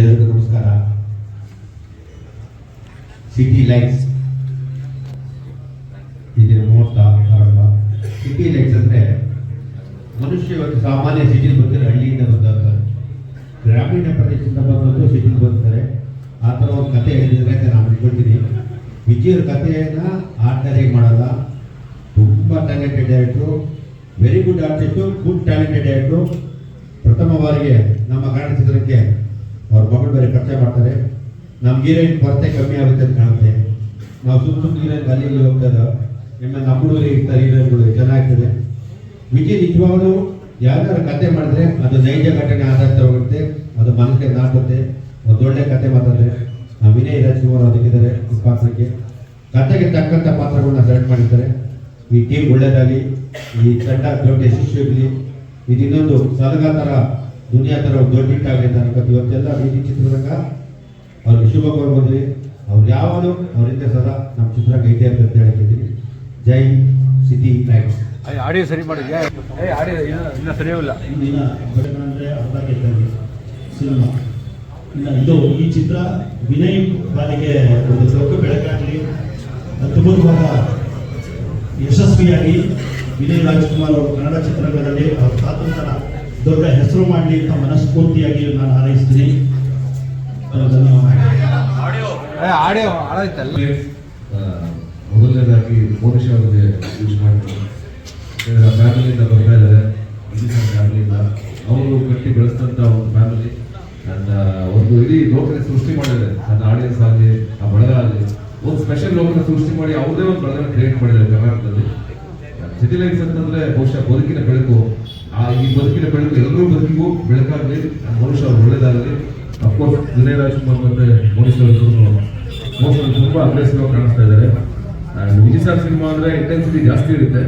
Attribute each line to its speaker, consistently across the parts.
Speaker 1: ಎಲ್ಲರಿಗೂ ನಮಸ್ಕಾರ. City lights ಇದರ ಮುಹೂರ್ತ ಆರಂಭ. ಸಿಟಿ ಲೈಟ್ಸ್ ಅಂದರೆ ಮನುಷ್ಯ ಇವತ್ತು ಸಾಮಾನ್ಯ ಸಿಟಿಲಿ ಬಂದರೆ ಹಳ್ಳಿಯಿಂದ ಬಂದವರು, ಗ್ರಾಮೀಣ ಪ್ರದೇಶದಿಂದ ಬಂದವರು ಸಿಟಿಲಿ ಬರ್ತಾರೆ. ಆ ಥರ ಒಂದು ಕತೆ ಹೇಳಿದ್ರೆ ಅಂತ ನಾನು ಅನ್ಕೊಳ್ತೀನಿ. ವಿಜಯರ ಕಥೆಯನ್ನು ಆರ್ಡರಿಂಗ್ ಮಾಡಲ್ಲ. ತುಂಬ talented director, very good artist, good talented director. ಪ್ರಥಮ ಬಾರಿಗೆ ನಮ್ಮ ಕನ್ನಡ ಚಿತ್ರಕ್ಕೆ ಅವ್ರ ಮಗಳು ಬೇರೆ ಪರಿಚಯ ಮಾಡ್ತಾರೆ. ನಮ್ಮ ಹೀರೋಯಿನ್ ಕೊರತೆ ಕಮ್ಮಿ ಆಗುತ್ತೆ ಅಂತ ಕಾಣುತ್ತೆ. ನಾವು ಸುಮ್ಮನೆ ಹೀರೋಯಿನ್ ಅಲ್ಲಿ ಹೋಗ್ತಾರೆ, ನಿಮ್ಮನ್ನು ನಮ್ಮೂರಿಗೆ ಇರ್ತಾರೆ ಹೀರೋಯಿನ್ಗಳು, ಚೆನ್ನಾಗ್ತದೆ. ವಿಜಯ್ ನಿಜವಾಗ್ಲೂ ಯಾವ್ದಾದ್ರು ಕತೆ ಮಾಡಿದ್ರೆ ಅದು ನೈಜ ಘಟನೆ ಆಧಾರಿತ ಹೋಗುತ್ತೆ, ಅದು ಮನಸ್ಸಿಗೆ ನಾಟುತ್ತೆ. ಒಂದು ಒಳ್ಳೆ ಕತೆ ಮಾತಾಡಿದ್ರೆ ವಿನಯ್ ರಾಜ್ಕುಮಾರ್ ಅದಕ್ಕಿದ್ದಾರೆ. ಈ ಪಾತ್ರಕ್ಕೆ ಕತೆಗೆ ತಕ್ಕಂಥ ಪಾತ್ರಗಳನ್ನ ಸೆಲೆಕ್ಟ್ ಮಾಡಿದ್ದಾರೆ. ಈ ಟೀಮ್ ಒಳ್ಳೆಯದಾಗಿ, ಈ ತಂಡ ದೊಡ್ಡ ಯಶಸ್ವಿಯಾಗಲಿ, ಇದು ಇನ್ನೊಂದು ಸಲಗ ಥರ ದುನಿಯಾ ಥರ ದೊಡ್ಡ ಹಿಟ್ಟಾಗಲಿ ಅಂತ ಅನ್ಕೋತೀವಿ. ಇವತ್ತೆಲ್ಲ ಬೀದಿ ಚಿತ್ರರಂಗ ಅವ್ರಿಗೆ ಶುಭ ಕೋರ್ಬೋದ್ರಿ. ಅವ್ರು ಯಾವಾಗಲೂ ಅವರಿಂದ ಸದಾ ನಮ್ಮ ಚಿತ್ರರಂಗ ಐತೆ ಅಂತ ಹೇಳ್ತಿದ್ದೀನಿ. ಜೈ ಸಿಟಿ ಲೈಟ್ಸ್.
Speaker 2: ಆಡಿಯೋ ಸರಿ ಮಾಡಿದ್ಯಾ? ಆಡಿಯೋ ಇನ್ನೂ ಸರಿಯಿಲ್ಲ.
Speaker 3: ಅಂದರೆ ಅರ್ಧ ಗೆದ್ದಂಗೆ ಸಿನಿಮಾ. ಇದು ಈ ಚಿತ್ರ ವಿನಯ್ ಬಾಲಿಗೆ ಒಂದು ದೊಡ್ಡ ಬೆಳಕಾಗಲಿ, ಅದ್ಭುತವಾದ ಯಶಸ್ವಿಯಾಗಿ ವಿನಯ್ ರಾಜ್ಕುಮಾರ್ ಅವರು ಕನ್ನಡ ಚಿತ್ರರಂಗದಲ್ಲಿ ಅವ್ರ ತಾತಂತರ ದೊಡ್ಡ ಹೆಸರು ಮಾಡಲಿ ಅಂತ ಮನಸ್ಫೂರ್ತಿಯಾಗಿ ನಾನು ಹಾರೈಸ್ತೀನಿ.
Speaker 4: ಮೊದಲನೇದಾಗಿ ಮೋನಿಶ್ ಅವರಿಗೆ ಯೂಸ್ ಮಾಡ್ತಾರೆ. ಫ್ಯಾಮಿಲಿಯಿಂದ ಬರ್ತಾ ಇದ್ದಾರೆ, ಫ್ಯಾಮಿಲಿಯಿಂದ ಅವರು ಕಟ್ಟಿ ಬೆಳೆಸಿದಂಥ ಒಂದು ಫ್ಯಾಮಿಲಿ ನನ್ನ ಒಂದು ಇಡೀ ಲೋಕನ ಸೃಷ್ಟಿ ಮಾಡಿದ್ದಾರೆ. ನನ್ನ ಆಡಿಯನ್ಸ್ ಆಗಲಿ, ಆ ಬಳಗ ಆಗಲಿ, ಒಂದು ಸ್ಪೆಷಲ್ ಲೋಕನ ಸೃಷ್ಟಿ ಮಾಡಿ ಅವ್ರದೇ ಒಂದು ಬಳಗನ ಕ್ರಿಯೇಟ್ ಮಾಡಿದ್ದಾರೆ ಕರ್ನಾಟಕದಲ್ಲಿ. ಸಿಟಿ ಲೈಟ್ಸ್ ಅಂತಂದ್ರೆ ಬಹುಶಃ ಬದುಕಿನ ಬೆಳಕು. ಈ ಬದುಕಿನ ಬೆಳಕು ಎಲ್ಲರೂ ಬದುಕಿಗೂ ಬೆಳಕಾಗಲಿ, ಮನುಷ್ಯ ಅವ್ರು ಒಳ್ಳೇದಾಗಲಿ. ಅಫ್ಕೋರ್ಸ್ ವಿನಯ್ ರಾಜ್ಕುಮಾರ್ ಮತ್ತೆ ಮೋನಿಶ್ ಅವರು ತುಂಬ ಅಗ್ರೆಸಿವ್ ಆಗಿ ಕಾಣಿಸ್ತಾ ಇದ್ದಾರೆ. ಆ್ಯಂಡ್ ವಿಜಯ್ ಸರ್ ಸಿನಿಮಾ ಅಂದರೆ ಇಂಟೆನ್ಸಿಟಿ ಜಾಸ್ತಿ ಇರುತ್ತೆ.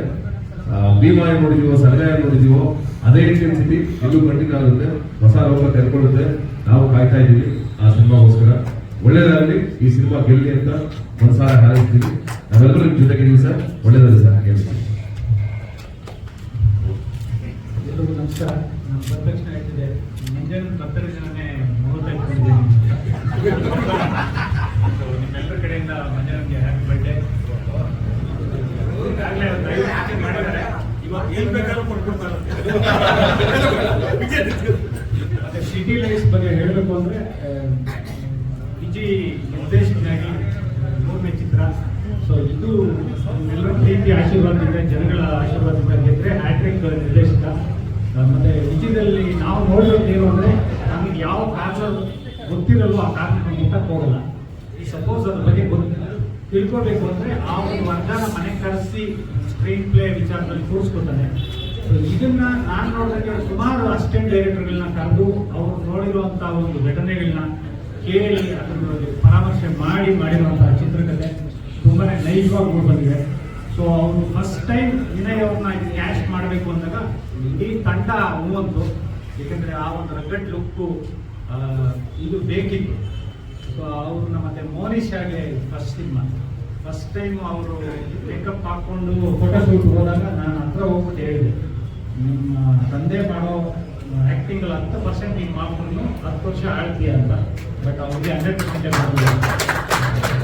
Speaker 4: ಭೀಮಾ ನೋಡಿದೀವೋ, ಸರಗಾಯ ನೋಡಿದೀವೋ, ಅದೇ ಇಂಟೆನ್ಸಿಟಿ ಎಲ್ಲೂ ಕಂಟಿನ್ಯೂ ಆಗುತ್ತೆ. ಹೊಸ ಲೋಕ ತೆರ್ಕೊಳ್ಳುತ್ತೆ. ನಾವು ಕಾಯ್ತಾ ಇದ್ದೀವಿ ಆ ಸಿನಿಮಾಗೋಸ್ಕರ. ಒಳ್ಳೇದಾಗಲಿ, ಈ ಸಿನಿಮಾ ಗೆಲ್ಲಿ ಅಂತ ಮನಸಾರ ಹಾರೈಸ್ತೀವಿ. ನಾವೆಲ್ಲರೂ ಜೊತೆಗಿದ್ದೀವಿ ಸರ್. ಒಳ್ಳೇದಾಗಲಿ ಸರ್, ಗೆಲ್ಲಿ.
Speaker 5: ಎಲ್ಲರಿಗೂ ನಮಸ್ಕಾರ. ನಾನು ಪ್ರದಕ್ಷಿಣೆ ಹೇಳ್ತಿದ್ದೆ, ಮುಂಜಾನೆ 10 ಜನನೇ ಮುಹೂರ್ತ ಇಟ್ಕೊಂಡಿದ್ದೀನಿ. ನಿಮ್ಮೆಲ್ಲರ ಕಡೆಯಿಂದ ಮಂಜನಕ್ಕೆ ಹ್ಯಾಪಿ ಬರ್ಡೇ. ಈಗಾಗಲೇ ಒಂದು 5 ಆಚೆ ಮಾಡಿದ್ದಾರೆ, ಇವಾಗ ಏನು ಬೇಕಾದ್ರೂ ಕೊಟ್ಬಿಡ್ತಾರೆ. ಮತ್ತೆ ಸಿಟಿ ಲೈಟ್ಸ್ ಬಗ್ಗೆ ಹೇಳಬೇಕು ಅಂದರೆ, ವಿಜಯ್ ನಿರ್ದೇಶಕನಾಗಿ 3ನೇ ಚಿತ್ರ. ಸೊ ಇದು ಎಲ್ಲರ ಪ್ರೀತಿ ಆಶೀರ್ವಾದದಿಂದ, ಜನಗಳ ಆಶೀರ್ವಾದದಿಂದ ಗೆದ್ದರೆ ಹ್ಯಾಟ್ರಿಕ್ ನಿರ್ದೇಶಕ. ಮತ್ತೆ ವಿಜಯದಲ್ಲಿ ನಾವು ನೋಡಿರೋದು ಏನು ಅಂದರೆ, ನಮಗೆ ಯಾವ ಕಾರಣ ಗೊತ್ತಿರಲ್ವೋ ಆ ಕಾರಣ ಮುಟ್ಟಕ್ಕೆ ಹೋಗಲ್ಲ. ಈ ಸಪೋಸ್ ಅದ್ರ ಬಗ್ಗೆ ತಿಳ್ಕೋಬೇಕು ಅಂದರೆ ಆ ಒಂದು ವರ್ಗನ ಮನೆಗೆ ಕರೆಸಿ ಸ್ಕ್ರೀನ್ ಪ್ಲೇ ವಿಚಾರದಲ್ಲಿ ಕೂರಿಸ್ಕೊತಾನೆ. ಸೊ ಇದನ್ನ ನಾನು ನೋಡಿದಂಗೆ ಸುಮಾರು ಅಸಿಸ್ಟೆಂಟ್ ಡೈರೆಕ್ಟರ್ಗಳನ್ನ ಕರೆದು ಅವ್ರು ನೋಡಿರುವಂಥ ಒಂದು ಘಟನೆಗಳನ್ನ ಕೇಳಿ ಅದ್ರ ಪರಾಮರ್ಶೆ ಮಾಡಿರುವಂತಹ ಚಿತ್ರಕಥೆ ತುಂಬಾ ನೈಜವಾಗಿ ಬಂದಿದೆ. ಸೊ ಅವರು ಫಸ್ಟ್ ಟೈಮ್ ವಿನಯ್ ಅವ್ರನ್ನ ಕ್ಯಾಶ್ ಮಾಡಬೇಕು ಅಂದಾಗ ಇಡೀ ತಂಡ ಹೂವಂತು. ಏಕೆಂದರೆ ಆ ಒಂದು ರಗ್ಗಡ್ ಲುಕ್ಕು ಇದು ಬೇಕಿತ್ತು. ಸೊ ಅವ್ರನ್ನ ಮತ್ತೆ ಮೋನಿಶ್ ಆಗಿ ಫಸ್ಟ್ ಟೈಮ್ ಅವರು ಮೇಕಪ್ ಹಾಕ್ಕೊಂಡು ಫೋಟೋಶೂಟ್ ಹೋದಾಗ ನಾನು ಹತ್ರ ಹೋಗ್ಬಿಟ್ಟು ಹೇಳಿದೆ, ನಿಮ್ಮ ತಂದೆ ಮಾಡೋ ಆ್ಯಕ್ಟಿಂಗಲ್ಲಿ 10% ನೀವು ಮಾಡ್ಕೊಂಡು 10 ವರ್ಷ ಆಳ್ತೀಯ ಅಂತ. ಬಟ್ ಅವ್ರಿಗೆ 100% ಮಾಡಿದೆ.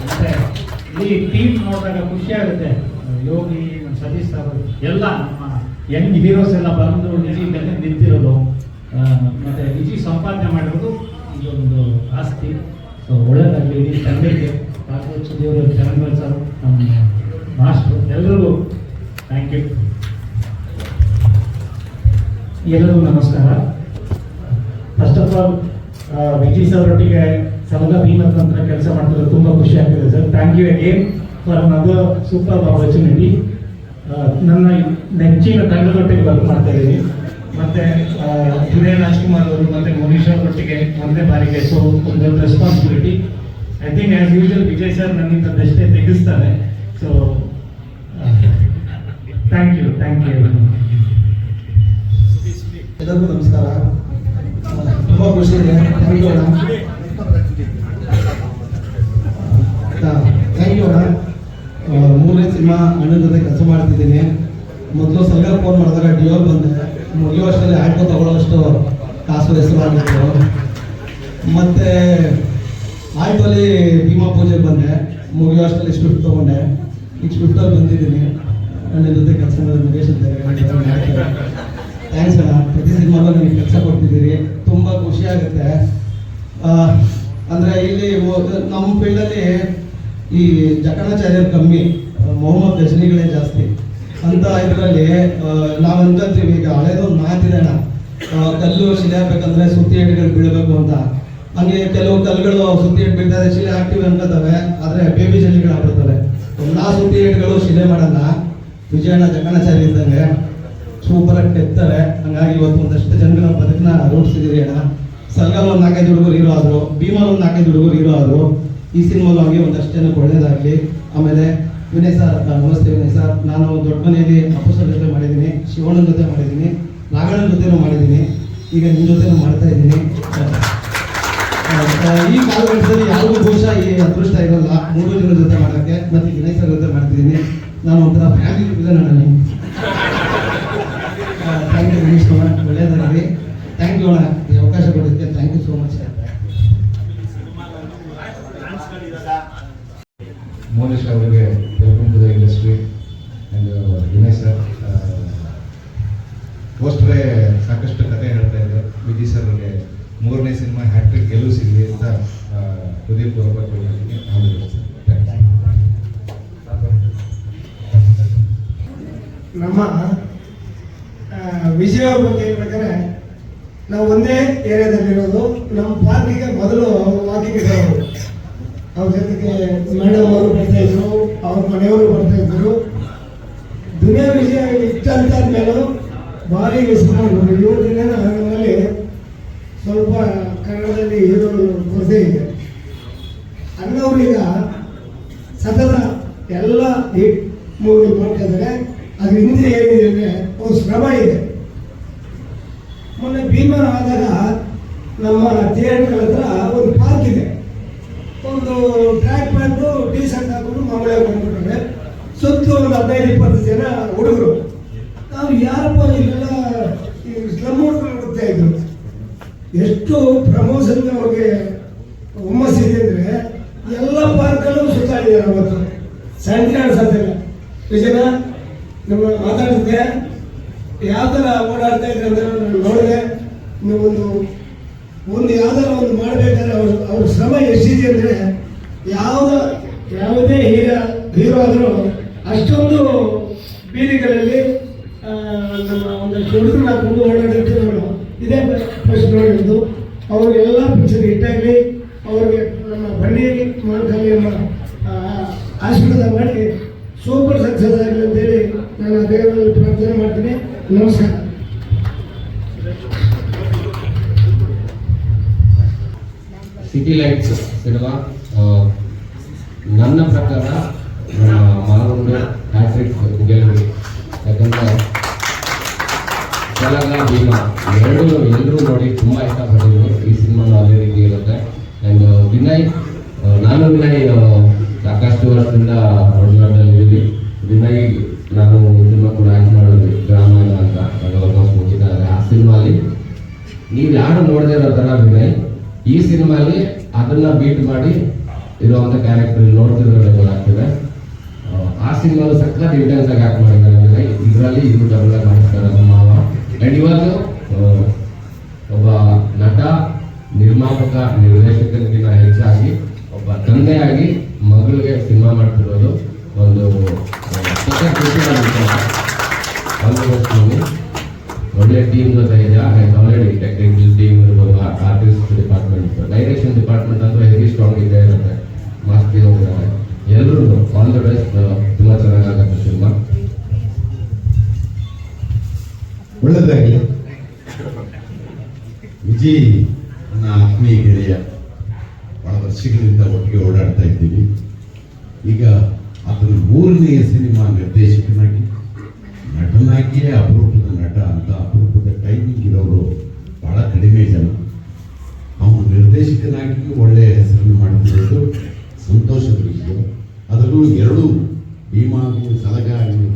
Speaker 5: ಮತ್ತೆ ಈ ಟೀಮ್ ನೋಡಿದಾಗ ಖುಷಿ ಆಗುತ್ತೆ. ಯೋಗಿ, ಸತೀಶ್ ಸರ್ ಎಲ್ಲ ನಮ್ಮ ಯಂಗ್ ಹೀರೋಸ್ ಎಲ್ಲ ಬಂದು ವಿಜಿ ಮೇಲೆ ನಿಂತಿರೋದು, ಮತ್ತೆ ವಿಜಿ ಸಂಪಾದನೆ ಮಾಡಿರೋದು ಇದೊಂದು ಆಸ್ತಿ. ಸೊ ಒಳ್ಳೆಯದಾಗಲಿ ಇಡೀ ತಂಡಕ್ಕೆ. ದೇವರು, ಚರಂಗಲ್ ಸರ್, ನಮ್ಮ ಮಾಸ್ಟ್ರು, ಎಲ್ಲರಿಗೂ ಥ್ಯಾಂಕ್ ಯು. ಎಲ್ಲರಿಗೂ ನಮಸ್ಕಾರ. First of all Vijay sir ಒಟ್ಟಿಗೆ ಸಲಗ ಭೀಮತ್ ನಂತರ ಕೆಲಸ ಮಾಡ್ತಿರೋದು ತುಂಬ ಖುಷಿ ಆಗ್ತಿದೆ sir. Thank you again for another super opportunity. ನನ್ನ ನೆಚ್ಚಿನ ತಂಡದೊಟ್ಟಿಗೆ ವರ್ಕ್ ಮಾಡ್ತಾ ಇದ್ದೀನಿ. ಮತ್ತು ವಿನಯ್ ರಾಜ್ಕುಮಾರ್ ಅವರು ಮತ್ತು ಮೋನಿಶ್ ಅವರೊಟ್ಟಿಗೆ ಒಂದೇ ಬಾರಿಗೆ. ಸೊ ಒಂದು responsibility. I think as usual Vijay sir ನನ್ನಿಂದಷ್ಟೇ ತೆಗೆಸ್ತಾರೆ. So thank you.
Speaker 3: ಎಲ್ಲರಿಗೂ ನಮಸ್ಕಾರ. ತುಂಬ ಖುಷಿ ಇದೆ. ಥ್ಯಾಂಕ್ ಯು ಅಣ್ಣ. ಥ್ಯಾಂಕ್ ಯು ಅಣ್ಣ. 3ನೇ ಸಿನಿಮಾ ಅಣ್ಣನ ಜೊತೆ ಕೆಲಸ ಮಾಡ್ತಿದ್ದೀನಿ. ಮೊದಲು ಸರ್ಕಾರ ಫೋನ್ ಮಾಡಿದಾಗ ಡಿಯೋರ್ ಬಂದೆ. ಮುಗಿಯೋ ವರ್ಷದಲ್ಲಿ ಆಯ್ಕೋ ತಗೊಳ್ಳೋಷ್ಟು ಕಾಸು ಹೆಸರು ಆಗಿತ್ತು.
Speaker 6: ಮತ್ತು ಆಯ್ತಲ್ಲಿ ಭೀಮಾ ಪೂಜೆಗೆ ಬಂದೆ, ಮುಗಿಯೋ ಅಷ್ಟರಲ್ಲಿ ಸ್ವಿಫ್ಟ್ ತೊಗೊಂಡೆ. ಈಗ ಸ್ವಿಫ್ಟಲ್ಲಿ ಬಂದಿದ್ದೀನಿ. ನನ್ನ ಜೊತೆ ಕೆಲಸ ಮಾಡೋದು ಮುಗೇಶ್ ಅಂತ ಥ್ಯಾಂಕ್ಸ್ ಅಣ್ಣ. ಪ್ರತಿ ಸಿನಿಮಾಗೂ ನನಗೆ ಕೆಲಸ ಕೊಡ್ತಿದ್ದೀರಿ, ತುಂಬ ಖುಷಿ ಆಗುತ್ತೆ. ಅಂದರೆ ಇಲ್ಲಿ ನಮ್ಮ ಫೀಲ್ಡಲ್ಲಿ ಈ ಜಕಣಾಚಾರ್ಯರು ಕಮ್ಮಿ, ಮೊಹಮ್ಮದ್ ಗಜನಿಗಳೇ ಜಾಸ್ತಿ ಅಂತ ಇದರಲ್ಲಿ ನಾವು ಅನ್ಕೊಂತೀವಿ. ಈಗ ಹಳೇದೊಂದು ಮಾತಿದೆ ಅಣ್ಣ, ಕಲ್ಲು ಶಿಲೆ ಹಾಕ್ಬೇಕಂದ್ರೆ ಸುತ್ತಿ ಏಟುಗಳು ಬೀಳಬೇಕು ಅಂತ. ಹಂಗೆ ಕೆಲವು ಕಲ್ಲುಗಳು ಸುತ್ತಿ ಏಟು ಬೀಳ್ತಾರೆ, ಶಿಲೆ ಹಾಕ್ತಿವಿ ಅನ್ಕೋತವೆ, ಆದರೆ ಬೇಬಿ ಜಲ್ಲಿಗಳು ಆಗ್ಬಿಡ್ತವೆ. ಎಲ್ಲ ಸುತ್ತಿ ಏಟುಗಳು ಶಿಲೆ ಮಾಡಲ್ಲ. ವಿಜಯಣ್ಣ ಜಕಣಾಚಾರ್ಯ ಇದ್ದಂಗೆ ಸೂಪರಾಗಿ ತೆಗ್ತಾರೆ. ಹಂಗಾಗಿ ಇವತ್ತು ಒಂದಷ್ಟು ಜನಗಳ ಬದುಕನ್ನ ರೂಪಿಸಿದಿರಿ ಅಣ್ಣ. ಸರ್ಗಲ್ ಒಂದು 4-5 ಹುಡುಗರು ಹೀರೋ ಆದರು, ಭೀಮಲ್ ಒಂದು 4-5 ಹುಡುಗರು ಹೀರೋ ಆದರು. ಈ ಸಿನಿಮಾಲು ಹಂಗೆ ಒಂದಷ್ಟು ಜನಕ್ಕೆ ಒಳ್ಳೇದಾಗಲಿ. ಆಮೇಲೆ ವಿನಯ್ ಸರ್, ನಮಸ್ತೆ ವಿನಯ್ ಸರ್. ನಾನು ದೊಡ್ಡ ಮನೆಯಲ್ಲಿ ಅಪ್ಪು ಸರ್ ಜೊತೆ ಮಾಡಿದ್ದೀನಿ, ಶಿವಣ್ಣನ ಜೊತೆ ಮಾಡಿದ್ದೀನಿ, ನಾಗಣ್ಣನ ಜೊತೆನೂ ಮಾಡಿದ್ದೀನಿ, ಈಗ ನಿಮ್ಮ ಜೊತೆನೂ ಮಾಡ್ತಾ ಇದ್ದೀನಿ. ಈ ಕಾಲಘಟ್ಟದಲ್ಲಿ ಯಾರಿಗೂ ಬಹುಶಃ ಈ ಅದೃಷ್ಟ ಇರಲ್ಲ 3 ಜನ ಜೊತೆ ಮಾಡೋಕ್ಕೆ. ಮತ್ತು ವಿನಯ್ ಸರ್ ಜೊತೆ ಮಾಡ್ತಿದ್ದೀನಿ. ನಾನು ಒಂಥರ ಫ್ಯಾಮಿಲಿ ಇಲ್ಲ ನನಗೆ. ಥ್ಯಾಂಕ್ ಯು ಗಣೇಶ್ ಅಣ್ಣ, ಒಳ್ಳೆಯದಾಗಲಿ. ಥ್ಯಾಂಕ್ ಯು ಅಣ್ಣ, ಈ ಅವಕಾಶ ಕೊಡೋದಕ್ಕೆ thank you so much.
Speaker 4: Monish ಅವರಿಗೆ welcome to the industry. And Vinay sir ಪೋಸ್ಟ್ರೇ ಸಾಕಷ್ಟು ಕತೆ ಹೇಳ್ತಾ ಇದ್ದಾರೆ. ವಿಜಯ್ ಸರ್ ಅವರಿಗೆ 3ನೇ ಸಿನಿಮಾ ಹ್ಯಾಟ್ರಿಕ್ ಗೆಲುವು ಸಿಗಲಿ ಅಂತ ಹೃದಯಪೂರ್ವಕ
Speaker 7: ನಮ್ಮ ವಿಜಯ ಅವ್ರ ಬಗ್ಗೆ ಹೇಳ್ಬೇಕಾದ್ರೆ, ನಾವು ಒಂದೇ ಏರಿಯಾದಲ್ಲಿರೋದು. ನಮ್ಮ ಪಾರ್ಕಿಗೆ ಮೊದಲು ವಾಕಿಂಗ್ ಇರೋರು. ಅವ್ರ ಜೊತೆಗೆ ಮೇಡಮ್ ಅವರು ಬರ್ತಾ ಇದ್ರು, ಅವ್ರ ಮನೆಯವರು ಬರ್ತಾ ಇದ್ರು. ದುನಿಯಾ ವಿಜಯ ಇಷ್ಟ ಅಂತ ಆದ್ಮೇಲೂ ಭಾರಿ ಹೆಸರು ಮಾಡ್ಬೋದು. 7 ದಿನ ನಮ್ಮಲ್ಲಿ ಸ್ವಲ್ಪ ಕನ್ನಡದಲ್ಲಿ ಹೀರೋ ಕೊರತೆ ಇದೆ. ಅಣ್ಣವರು ಈಗ ಸತತ ಎಲ್ಲ ಹಿಟ್ ಮೂವಿ ಮಾಡ್ತಾ ಇದ್ದಾರೆ. ಅದ್ರ ಹಿಂದೆ ಏನಿದೆ ಅಂದರೆ ಒಂದು ಶ್ರಮ ಇದೆ. ಮೊನ್ನೆ ಭೀಮಾ ಆದಾಗ ನಮ್ಮ ಥಿಯೇಟರ್ ಹತ್ರ ಒಂದು ಪಾರ್ಕ್ ಇದೆ. ಒಂದು ಟ್ರ್ಯಾಕ್ ಪ್ಯಾಂಟು ಟೀ ಶರ್ಟ್ ಹಾಕೊಂಡು ಮಾಮೂಲಿ ಬಂದ್ಬಿಟ್ರೆ ಸುತ್ತು ಒಂದು 15-20 ಜನ ಹುಡುಗರು. ನಾವು ಯಾರಪ್ಪ ಇಲ್ಲೆಲ್ಲ ಸ್ಲಮ್ ಹುಡುಗರು ಹುಡುಕ್ತಾ ಇದ್ರು. ಎಷ್ಟು ಪ್ರಮೋಷನ್ ಅವ್ರಿಗೆ ಹುಮ್ಮಸ್ಸಿದೆ ಅಂದರೆ ಎಲ್ಲ ಪಾರ್ಕಲ್ಲೂ ಸುತ್ತಾಡಿದ್ದಾರೆ. ಅವತ್ತು ಸಂಜೆ ಅನ್ಸತ್ತಿಲ್ಲ. ವಿಜಯನ ನಮ್ಮ ಮಾತಾಡಿದ್ದೆ ಯಾವ ಥರ ಓಡಾಡ್ತಾ ಇದ್ರೆ ಅಂದರೆ ನಾನು ನೋಡಿದೆ. ನೀವು ಒಂದು ಯಾವ್ದಾರ ಒಂದು ಮಾಡಬೇಕಾದ್ರೆ ಅವ್ರ ಶ್ರಮ ಎಷ್ಟಿದೆ ಅಂದರೆ ಯಾವುದೇ ಹೀರೋ ಆದರೂ ಅಷ್ಟೊಂದು ಬೀದಿಗಳಲ್ಲಿ ನಮ್ಮ ಒಂದಷ್ಟು ಹುಡುಗರು ಹಾಕೊಂಡು ಓಡಾಡಿದ್ದು ನಾನು ಇದೇ ಫಸ್ಟ್ ನೋಡಿದ್ದು. ಅವ್ರಿಗೆಲ್ಲ ಪಿಕ್ಚರ್ ಹಿಟ್ಟಾಗಲಿ, ಅವ್ರಿಗೆ ನಮ್ಮ ಬನ್ನಿ ಮಾನಕಾಲಿ ಎಂಬ ಆಶೀರ್ವಾದ ಮಾಡಿ ಸೂಪರ್ ಸಕ್ಸಸ್ ಆಗಲಿ ಅಂತೇಳಿ ನಾನು ದೇವರಲ್ಲಿ ಪ್ರಾರ್ಥನೆ ಮಾಡ್ತೀನಿ. ನಮಸ್ಕಾರ.
Speaker 8: ಸಿಟಿ ಲೈಟ್ಸ್ ಸಿನಿಮಾ ನನ್ನ ಪ್ರಕಾರ ಮಾಲೂರು ಹ್ಯಾಟ್ರಿಕ್ ಗೆಲುವು. ಯಾಕಂದರೆ ತೆಲಗ ಭೀಮಾ ಎಲ್ಲರೂ ನೋಡಿ ತುಂಬ ಇಷ್ಟಪಟ್ಟಿದ್ರು. ಈ ಸಿನಿಮಾನು ಅದೇ ರೀತಿ ಇರುತ್ತೆ. ಆ್ಯಂಡ್ ವಿನಯ್, ನಾನು ವಿನಯ್ ಸಾಕಷ್ಟು ವರ್ಷದಿಂದ ಒಡನಾಟದಲ್ಲಿ. ವಿನಯ್ ನಾನು ಸಿನಿಮಾ ಕೂಡ ಆ್ಯಕ್ಟ್ ಮಾಡೋದು ಗ್ರಾಮಾಯಣ ಅಂತ ಆಲ್ಮೋಸ್ಟ್ ಮುಗಿತಾರೆ. ಆ ಸಿನಿಮಾಲಿ ನೀವು ಯಾರು ನೋಡದೇ ಇರೋ ಥರ ವಿನಯ್ ಈ ಸಿನಿಮಾಲಿ ಅದನ್ನ ಬೀಟ್ ಮಾಡಿ ಇರುವಂಥ ಕ್ಯಾರೆಕ್ಟರ್ ನೋಡ್ತಿದ್ರೆ ಗೊತ್ತಾಗ್ತದೆ. ಆ ಸಿನಿಮಾಲು ಸಖತ್ ಇಂಟೆನ್ಸ್ ಆಗಿ ಆ್ಯಕ್ಟ್ ಮಾಡಿದ್ದಾರೆ ವಿನಯ್. ಇದರಲ್ಲಿ ಇದು ಡಬಲ್ ಆಗಿ ಮಾಡಿಸ್ತಾರೆ ನಮ್ಮ ಮಾವ. ಆ್ಯಂಡ್ ಇವಾಗ ಒಬ್ಬ ನಟ, ನಿರ್ಮಾಪಕ, ನಿರ್ದೇಶಕರಿಗಿಂತ ಹೆಚ್ಚಾಗಿ ಒಬ್ಬ ತಂದೆಯಾಗಿ ಮಗಳಿಗೆ ಸಿನಿಮಾ ಮಾಡ್ತಿರೋದು ಒಂದು ಒಳ್ಳೆ ಟೀಮ್ ಜೊತೆ ಇದೆ. ಆಲ್ರೆಡಿ ಟೆಕ್ನಿಕಲ್ ಟೀಮ್ ಇರ್ಬೋದು, ಆರ್ಟಿಸ್ಟ್ ಡಿಪಾರ್ಟ್ಮೆಂಟ್, ಡೈರೆಕ್ಷನ್ ಡಿಪಾರ್ಟ್ಮೆಂಟ್ ಅಂತೂ ಹೆವಿ ಸ್ಟ್ರಾಂಗ್ ಇದ್ದೇ ಇರುತ್ತೆ. ಮಸ್ತ್ ಹೋಗಿದ್ದಾರೆ ಎಲ್ಲರೂ. All the best. ತುಂಬ ಚೆನ್ನಾಗಾಗುತ್ತೆ ಸಿನಿಮಾ.
Speaker 1: ಒಳ್ಳೆದಾಗಲಿ. ವಿಜಯ್ ನನ್ನ ಆತ್ಮೀಯ ಗೆಳೆಯ, ಬಹಳ ವರ್ಷಗಳಿಂದ ಒಟ್ಟಿಗೆ ಓಡಾಡ್ತಾ ಇದ್ದೀವಿ. ಈಗ ಅದರ 3ನೇ ಸಿನಿಮಾ ನಿರ್ದೇಶಕನಾಗಿ, ನಟನಾಗಿಯೇ ಅಪರೂಪದ ನಟ ಅಂತ ಅಪರೂಪದ ಟೈಮಿಂಗ್ ಇರೋರು ಬಹಳ ಕಡಿಮೆ ಜನ. ಅವನು ನಿರ್ದೇಶಕನಾಗಿ ಒಳ್ಳೆಯ ಹೆಸರನ್ನು ಮಾಡುತ್ತಿರೋದು ಸಂತೋಷದ ವಿಷಯ. ಅದರಲ್ಲೂ 2 ಭೀಮಾ ಆಗಲಿ ಸಲಗ ಆಗಲಿ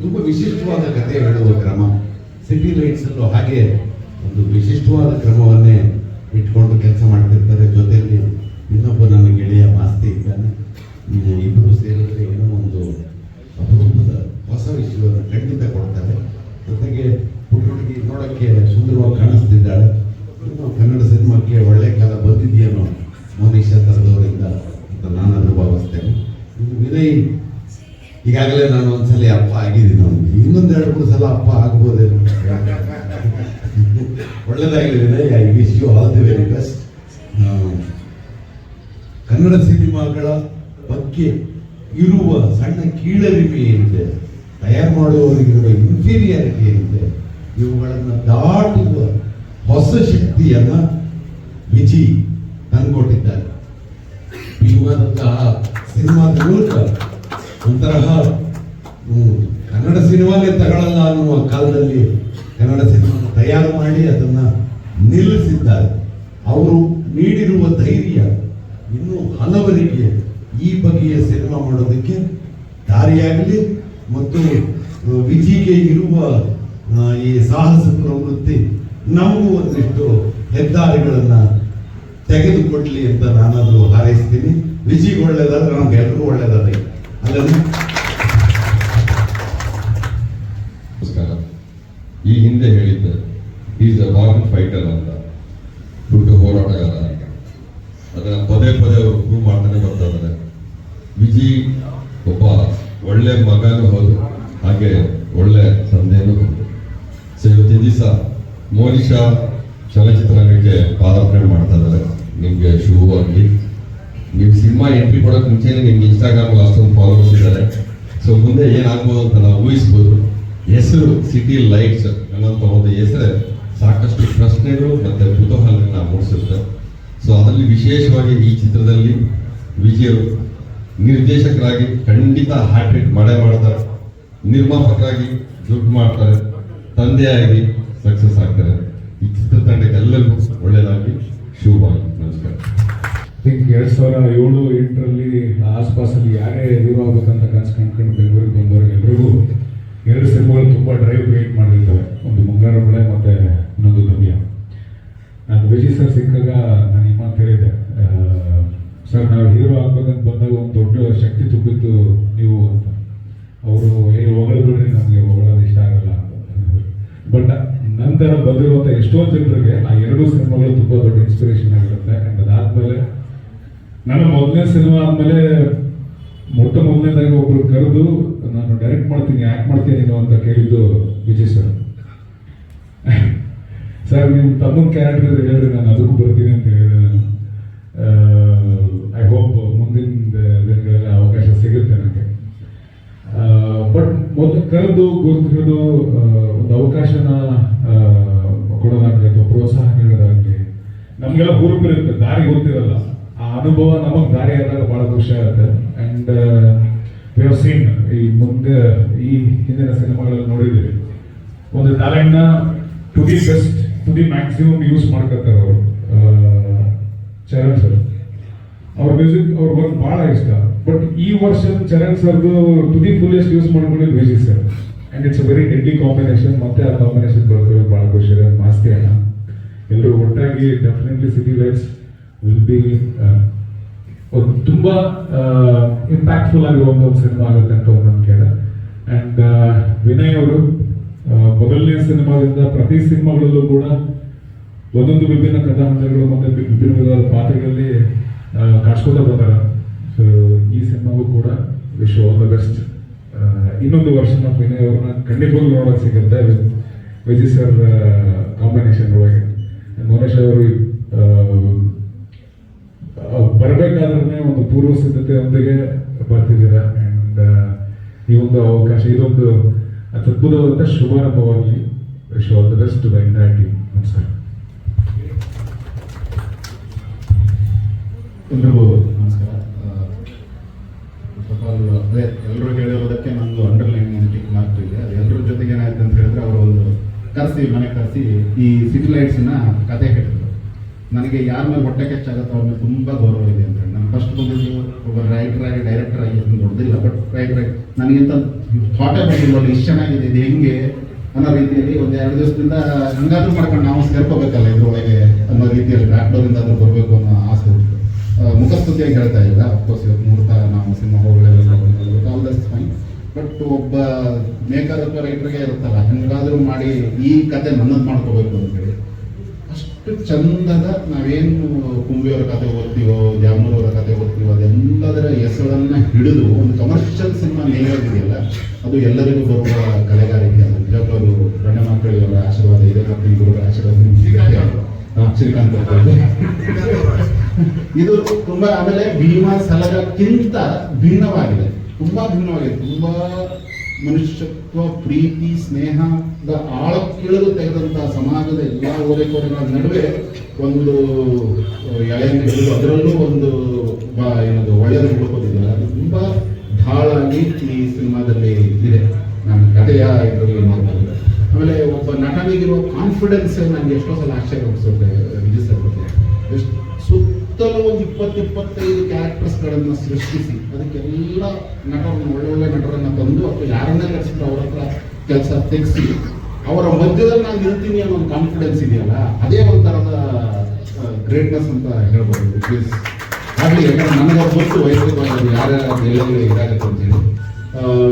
Speaker 1: ತುಂಬ ವಿಶಿಷ್ಟವಾದ ಕಥೆ ಹೇಳುವ ಕ್ರಮ. ಸಿಟಿ ಲೈಟ್ಸಲ್ಲೂ ಹಾಗೆ ಒಂದು ವಿಶಿಷ್ಟವಾದ ಕ್ರಮವನ್ನೇ ಇಟ್ಕೊಂಡು ಕೆಲಸ ಮಾಡ್ತಿರ್ತಾರೆ.
Speaker 9: ವಿನಯ್ ಈಗಾಗಲೇ ನಾನು ಒಂದ್ಸಲ ಅಪ್ಪ ಆಗಿದ್ದೀನಿ ಅವನಿಗೆ, ಇನ್ನೊಂದು 2-3 ಸಲ ಅಪ್ಪ ಆಗ್ಬೋದೇನೋ. ಒಳ್ಳೆದಾಗಲಿ Vinay, I wish you all the very best. Kannada ಸಿನಿಮಾಗಳ ಬಗ್ಗೆ ಇರುವ ಸಣ್ಣ ಕೀಳರಿಮೆ ಏನಿದೆ, ತಯಾರು ಮಾಡುವವರಿಗಿರುವ ಇನ್ಫೀರಿಯಾರಿಟಿ ಏನಿದೆ, ಇವುಗಳನ್ನು ದಾಟುವ ಹೊಸ ಶಕ್ತಿಯನ್ನ ವಿಜಿ ತಂದುಕೊಟ್ಟಿದ್ದಾರೆ. ಭೀಮದಂತಹ ಸಿನಿಮಾದ ಮೂಲಕ ಒಂಥರ ಕನ್ನಡ ಸಿನಿಮಾನೇ ತಗೊಳ್ಳಲ್ಲ ಅನ್ನುವ ಕಾಲದಲ್ಲಿ ಕನ್ನಡ ಸಿನಿಮಾ ತಯಾರು ಮಾಡಿ ಅದನ್ನ ನಿಲ್ಲಿಸಿದ್ದಾರೆ. ಅವರು ನೀಡಿರುವ ಧೈರ್ಯ ಇನ್ನೂ ಹಲವರಿಗೆ ಈ ಬಗೆಯ ಸಿನಿಮಾ ಮಾಡೋದಕ್ಕೆ ದಾರಿಯಾಗಲಿ ಮತ್ತು ವಿಜಿಗೆ ಇರುವ ಈ ಸಾಹಸ ಪ್ರವೃತ್ತಿ ನಮಗೂ ಒಂದಿಷ್ಟು ಹೆದ್ದಾರಿಗಳನ್ನ ತೆಗೆದುಕೊಡ್ಲಿ ಅಂತ ನಾನಾದರೂ ಹಾರೈಸ್ತೀನಿ. ವಿಜಿಗೆ ಒಳ್ಳೇದಾದ್ರೆ ನಮ್ಗೆಲ್ಲರೂ ಒಳ್ಳೇದಾದ್ರೆ ಅಲ್ಲದೆ.
Speaker 4: ನಮಸ್ಕಾರ. ಈ ಹಿಂದೆ ಹೇಳಿದ್ದೆ ಈಸ್ ಅ ಬಾರ್ನ್ ಫೈಟರ್ ಅಂತ, ದೊಡ್ಡ ಹೋರಾಟಗಾರ ಅಂತ. ಅದನ್ನ ಪದೇ ಪದೇ ಅವರು ಪ್ರೂವ್ ಮಾಡ್ತಾನೆ ಬರ್ತಾ ಇದ್ದಾರೆ. ವಿಜಿ ಒಬ್ಬ ಒಳ್ಳೆ ಮಗನೂ ಹೌದು, ಹಾಗೆ ಒಳ್ಳೆ ತಂದೆನೂ ಹೌದು. ಸೊ ಇವತ್ತಿನ ದಿವಸ ಮೋನಿಶಾ ಚಲನಚಿತ್ರರಂಗಕ್ಕೆ ಪಾದಾರ್ಪಣೆ ಮಾಡ್ತಾ ಇದ್ದಾರೆ. ನಿಮಗೆ ಶುಭವಾಗಲಿ. ನೀವು ಸಿನಿಮಾ ಎಂಟ್ರಿ ಕೊಡೋಕೆ ಮುಂಚೆನೇ ನಿಮ್ಗೆ ಇನ್ಸ್ಟಾಗ್ರಾಮ್ ಅಷ್ಟೊಂದು ಫಾಲೋವರ್ಸ್ ಇದ್ದಾರೆ. ಸೊ ಮುಂದೆ ಏನಾಗ್ಬೋದು ಅಂತ ನಾವು ಊಹಿಸ್ಬೋದು. ಹೆಸರು ಸಿಟಿ ಲೈಟ್ಸ್ ಅನ್ನೋಂಥ ಒಂದು ಹೆಸರೇ ಸಾಕಷ್ಟು ಪ್ರಶ್ನೆಗಳು ಮತ್ತೆ ಕುತೂಹಲಗಳನ್ನ ಮೂಡಿಸುತ್ತೆ. ಸೊ ಅದರಲ್ಲಿ ವಿಶೇಷವಾಗಿ ಈ ಚಿತ್ರದಲ್ಲಿ ವಿಜಯರು ನಿರ್ದೇಶಕರಾಗಿ ಖಂಡಿತ ಹ್ಯಾಟ್ರಿಕ್ ಮಾಡ್ತಾರೆ, ನಿರ್ಮಾಪಕರಾಗಿ ದುಡ್ಡು ಮಾಡ್ತಾರೆ, ತಂದೆಯಾಗಿ ಸಕ್ಸಸ್ ಆಗ್ತಾರೆ. ಈ ಚಿತ್ರತಂಡಕ್ಕೆ ಎಲ್ಲರಿಗೂ ಒಳ್ಳೆಯದಾಗಿ ಶುಭವಾಗಿ. ನಮಸ್ಕಾರ.
Speaker 10: ಥಿಂಕ್ 2007-8ರಲ್ಲಿ ಆಸ್ಪಾಸಲ್ಲಿ ಯಾರೇ ಹೀರೋ ಆಗ್ಬೇಕಂತ ಕನಸು ಕಂಡ್ಕೊಂಡು ಬೆಂಗಳೂರಿಗೆ ಬಂದವ್ರಿಗೆ ಎಲ್ರಿಗೂ 2 ಸಿನಿಮಾಗಳು ತುಂಬ ಡ್ರೈವ್ ಕ್ರಿಯೇಟ್ ಮಾಡಿರ್ತವೆ. ಒಂದು ಮುಂಗಾರ ಮಳೆ ಮತ್ತು ಇನ್ನೊಂದು ದುನಿಯಾ. ನಾನು ವಿಜಯ್ ಸರ್ ಸಿಕ್ಕಾಗ ನಾನು ಈ ಮಾತು ಹೇಳಿದ್ದೆ, ಸರ್ ನಾವು ಹೀರೋ ಆಗ್ಬೇಕಂತ ಬಂದಾಗ ಒಂದು ದೊಡ್ಡ ಶಕ್ತಿ ತುಂಬಿದ್ದು ನೀವು ಅಂತ. ಅವರು ಹೊಗಳಿದ್ರಿ, ನಮಗೆ ಹೊಗಳೋದು ಇಷ್ಟ ಆಗಲ್ಲ ಅಂತ. ಬಟ್ ನಂತರ ಬಂದಿರುವಂಥ ಎಷ್ಟೊಂದು ಜನರಿಗೆ ಆ 2 ಸಿನಿಮಾಗಳು ತುಂಬ ದೊಡ್ಡ ಇನ್ಸ್ಪಿರೇಷನ್ ಆಗಿರುತ್ತೆ. ಆ್ಯಂಡ್ ಅದಾದಮೇಲೆ ನಾನು ಮೊದಲನೇ ಸಿನಿಮಾ ಆದಮೇಲೆ ಮೊದಲನೇದಾಗಿ ಒಬ್ರು ಕರೆದು ನಾನು ಡೈರೆಕ್ಟ್ ಮಾಡ್ತೀನಿ, ಆ್ಯಕ್ಟ್ ಮಾಡ್ತೀನಿ ನೀನು ಅಂತ ಕೇಳಿದ್ದು ವಿಜಯ್ ಸರ್. ಸರ್ ನಿಮ್ಮ ತಮ್ಮನ ಕ್ಯಾರೆಕ್ಟರ್ ಹೇಳಿದ್ರೆ ನಾನು ಅದಕ್ಕೂ ಬರ್ತೀನಿ ಅಂತ ಹೇಳಿದೆ. ನಾನು ಐ ಹೋಪ್ ಮುಂದಿನ ದಿನಗಳಲ್ಲಿ ಅವಕಾಶ ಸಿಗುತ್ತೆ ನನಗೆ. ಬಟ್ ಮೊದಲು ಕರೆದು ಗುರುತು ಹಿಡಿದು ಒಂದು ಅವಕಾಶನ ಕೊಡೋದಾಗಲಿ ಅಥವಾ ಪ್ರೋತ್ಸಾಹ ನೀಡೋದಾಗಲಿ, ನಮಗೆಲ್ಲ ಹುರುಪಿರುತ್ತೆ, ದಾರಿ ಗೊತ್ತಿರಲ್ಲ. ಆ ಅನುಭವ ನಮಗೆ ದಾರಿ ಆದಾಗ ಬಹಳ ಖುಷಿ ಆಗುತ್ತೆ. ಅಂಡ್ ವಿ ಹ್ಯಾವ್ ಸೀನ್ ಈ ಮುಂದೆ ಈ ಹಿಂದಿನ ಸಿನಿಮಾಗಳಲ್ಲಿ ನೋಡಿದ್ದೀವಿ, ಒಂದು ಟ್ಯಾಲೆಂಟ್ನ to the best, to the maximum use ಮಾಡ್ಕೊತಾರೆ ಅವರು. ಚರಣ್ ಸರ್ ಅವ್ರ ಮ್ಯೂಸಿಕ್ ಅವ್ರ ವರ್ಕ್ ಬಹಳ ಇಷ್ಟ. ಬಟ್ ಈ ವರ್ಷ ಚರಣ್ ಸರ್ದು ಟು ದಿ ಫುಲ್ಲೆಸ್ಟ್ ಯೂಸ್ ಮಾಡ್ಕೊಂಡಿದ್ದು Vijay sir. And it's a very deadly combination. ಮತ್ತೆ ಆ ಕಾಂಬಿನೇಷನ್ ಬರ್ತಿರೋದು ಬಹಳ ಖುಷಿ ಇದೆ. ಮಾಸ್ತಿ ಅಣ್ಣ ಎಲ್ಲರೂ ಒಟ್ಟಾಗಿ definitely city lights will be ಒಂದು ತುಂಬ ಇಂಪ್ಯಾಕ್ಟ್ಫುಲ್ ಆಗಿರುವಂಥ ಒಂದು ಸಿನಿಮಾ ಆಗುತ್ತೆ ಅಂತ ಒಂದು ನಂಬಿಕೆ ಇದೆ. ಆ್ಯಂಡ್ ವಿನಯ್ ಅವರು ಮೊದಲನೇ ಸಿನಿಮಾದಿಂದ ಪ್ರತಿ ಸಿನಿಮಾಗಳಲ್ಲೂ ಕೂಡ ಒಂದೊಂದು ವಿಭಿನ್ನ ಕಥಾಹಂತಗಳು ಮತ್ತು ವಿಭಿನ್ನ ವಿಧವಾದ ಪಾತ್ರಗಳಲ್ಲಿ ಕಾಡ್ಸ್ಕೊತಾ ಬಂದಾರೆ. ಸೊ ಈ ಸಿನಿಮಾಗೂ ಕೂಡ ವಿಶ್ ಆಲ್ ದ ಬೆಸ್ಟ್. ಇನ್ನೊಂದು ವರ್ಷನ ವಿನಯ್ ಅವ್ರನ್ನ ಖಂಡಿತವಾಗ್ಲೂ ನೋಡೋಕೆ ಸಿಗುತ್ತೆ ವಿಜಯ್ ಸರ್ ಕಾಂಬಿನೇಷನ್ ಒಳಗೆ. ಮೋನಿಶಾ ಅವರು ಬರಬೇಕಾದ್ರೆ ಒಂದು ಪೂರ್ವ ಸಿದ್ಧತೆಯೊಂದಿಗೆ ಬರ್ತಿದ್ದೀರಾ. ಆ್ಯಂಡ್ ಈ ಒಂದು ಅವಕಾಶ, ಇದೊಂದು ಅದ್ಭುತವಾದಂಥ ಶುಭಾರಂಭವಾಗಲಿ. Wish all the best to the entire team. ನಮಸ್ಕಾರ.
Speaker 3: ಎಲ್ರಿಗೂ ನಮಸ್ಕಾರ. ಅದೇ ಎಲ್ಲರೂ ಹೇಳಿರೋದಕ್ಕೆ ನಂದು ಅಂಡರ್ಲೈನ್ ಟಿಕ್ ಮಾರ್ಕ್ ಇದೆ. ಅದು ಎಲ್ಲರ ಜೊತೆಗೆ ಏನಾಯ್ತು ಅಂತ ಹೇಳಿದ್ರೆ, ಅವರು ಒಂದು ಮನೆ ಕರೆಸಿ ಈ ಸಿಟಿ ಲೈಟ್ಸ್ನ ಕತೆ ಹೇಳಿದ್ರು. ನನಗೆ ಯಾರ ಮೇಲೆ ಹೊಟ್ಟೆ ಕೆಚ್ಚಾಗುತ್ತೋ ಅವ್ರ ಮೇಲೆ ತುಂಬ ಗೌರವ ಇದೆ ಅಂತ ಹೇಳಿ. ನಾನು ಫಸ್ಟ್ ಬಂದಿದ್ದು ಒಬ್ಬ ರೈಟರ್ ಆಗಿ ಡೈರೆಕ್ಟರ್ ಆಗಿ ಅದನ್ನು ದೊಡ್ಡದಿಲ್ಲ, ಬಟ್ ರೈಟರ್ ಆಗಿ ನನಗಿಂತ ಥಾಟೇ ಬಂದಿಲ್ವಲ್ಲ, ಇಷ್ಟು ಚೆನ್ನಾಗಿದೆ, ಇದು ಹೆಂಗೆ ಅನ್ನೋ ರೀತಿಯಲ್ಲಿ ಒಂದು 2 ದಿವಸದಿಂದ ಹಂಗಾದ್ರೂ ಮಾಡ್ಕೊಂಡು ನಾವು ಸೇರ್ಕೋಬೇಕಲ್ಲ ಇದ್ರೊಳಗೆ ಅನ್ನೋ ರೀತಿಯಲ್ಲಿ ಬ್ಯಾಕ್ಡೋರಿಂದ ಆದರೂ ಬರಬೇಕು ಅನ್ನೋ ಆಸೆ ಇತ್ತು. ಮುಖಸ್ತುತಿಯಾಗಿ ಹೇಳ್ತಾ ಇಲ್ಲ, ಅಫ್ಕೋರ್ಸ್ ಇವತ್ತು ನೋಡ್ತಾ ನಾವು ಸಿನಿಮಾ ಹೋಗಲೆಲ್ಲ ಆಲ್ ದಟ್ಸ್ ಫೈನ್. ಬಟ್ ಒಬ್ಬ ಮೇಕರ್ ಅಥವಾ ರೈಟರ್ಗೆ ಇರುತ್ತಲ್ಲ, ಹಂಗಾದ್ರೂ ಮಾಡಿ ಈ ಕತೆ ನನ್ನದು ಮಾಡ್ಕೋಬೇಕು ಅಂತೇಳಿ ಅಷ್ಟು ಎಷ್ಟು ಚಂದದ ನಾವೇನು ಕುಂಬಿಯವರ ಕತೆ ಓದ್ತೀವೋ ದ್ಯಾಮೂರವರ ಕತೆ ಓದ್ತೀವೋ ಅದೆಲ್ಲದರ ಹೆಸರನ್ನ ಹಿಡಿದು ಒಂದು ಕಮರ್ಷಿಯಲ್ ಸಿನಿಮಾ ನೇಯೋದಿದೆಯಲ್ಲ ಅದು ಎಲ್ಲರಿಗೂ ಬರುವ ಕಲೆಗಾರಿಕೆ. ಅದು ನಿಜವಾಗ್ಲೂ ಗಣ್ಯ ಮಕ್ಕಳಿಯವರ ಆಶೀರ್ವಾದ ಇದೆ ಮತ್ತು ಇವರ ಆಶೀರ್ವಾದ ಸಿಗುತ್ತೆ. ಶ್ರೀಕಾಂತ್ ಅವ್ರದ್ದು ಇದು ತುಂಬಾ, ಆಮೇಲೆ ಭೀಮಾ ಸಲಗಕ್ಕಿಂತ ಭಿನ್ನವಾಗಿದೆ, ತುಂಬಾ ಭಿನ್ನವಾಗಿದೆ. ತುಂಬಾ ಮನುಷ್ಯತ್ವ, ಪ್ರೀತಿ, ಸ್ನೇಹದ ಆಳಕ್ಕಿಳಿದು ತೆಗೆದಂತಹ ಸಮಾಜದ ಎಲ್ಲ ಓರೆಕೋರೆಗಳ ನಡುವೆ ಒಂದು ಎಳೆಯನ್ನು ಹಿಡಿದು ಅದರಲ್ಲೂ ಒಂದು ಏನದು ಒಳ್ಳೆಯದು ಹುಡುಕೋದಿದೆಯಲ್ಲ, ಅದು ತುಂಬಾ ಢಾಳಾಗಿ ಈ ಸಿನಿಮಾದಲ್ಲಿ ಇದೆ. ನಾನು ಕಥೆಯ ಇದರಲ್ಲಿ ನೋಡ್ಬೋದು. ಆಮೇಲೆ ಒಬ್ಬ ನಟನಿಗಿರುವ ಕಾನ್ಫಿಡೆನ್ಸ್ ನನಗೆ ಎಷ್ಟೋ ಸಲ ಆಶ್ಚರ್ಯ ಹುಟ್ಟಿಸುತ್ತೆ ವಿಜಯ್ ಸರ್ ಬಗ್ಗೆ. ಎಷ್ಟು ಸುತ್ತಲೂ ಒಂದು 20-25 ಕ್ಯಾರೆಕ್ಟರ್ಸ್ಗಳನ್ನು ಸೃಷ್ಟಿಸಿ ಅದಕ್ಕೆಲ್ಲ ನಟರನ್ನು, ಒಳ್ಳೊಳ್ಳೆ ನಟರನ್ನು ತಂದು ಅಥವಾ ಯಾರನ್ನ ಕರೆಸಿದ್ರು ಅವ್ರ ಹತ್ರ ಕೆಲಸ ತೆಗೆಸಿ ಅವರ ಮಧ್ಯದಲ್ಲಿ ನಾನು ಇರ್ತೀನಿ ಅನ್ನೋ ಒಂದು ಕಾನ್ಫಿಡೆನ್ಸ್ ಇದೆಯಲ್ಲ, ಅದೇ ಒಂಥರದ ಗ್ರೇಟ್ನೆಸ್ ಅಂತ ಹೇಳ್ಬೋದು. ಪ್ಲೀಸ್ ಆಗಲಿ, ಯಾಕಂದ್ರೆ ನನಗೆ ಗೊತ್ತು ವೈಯಕ್ತಿಕವಾಗಿ ಯಾರ್ಯಾರ ಎಲ್ಲರಿಗೂ ಇದಾಗತ್ತೆ ಅಂತೇಳಿ.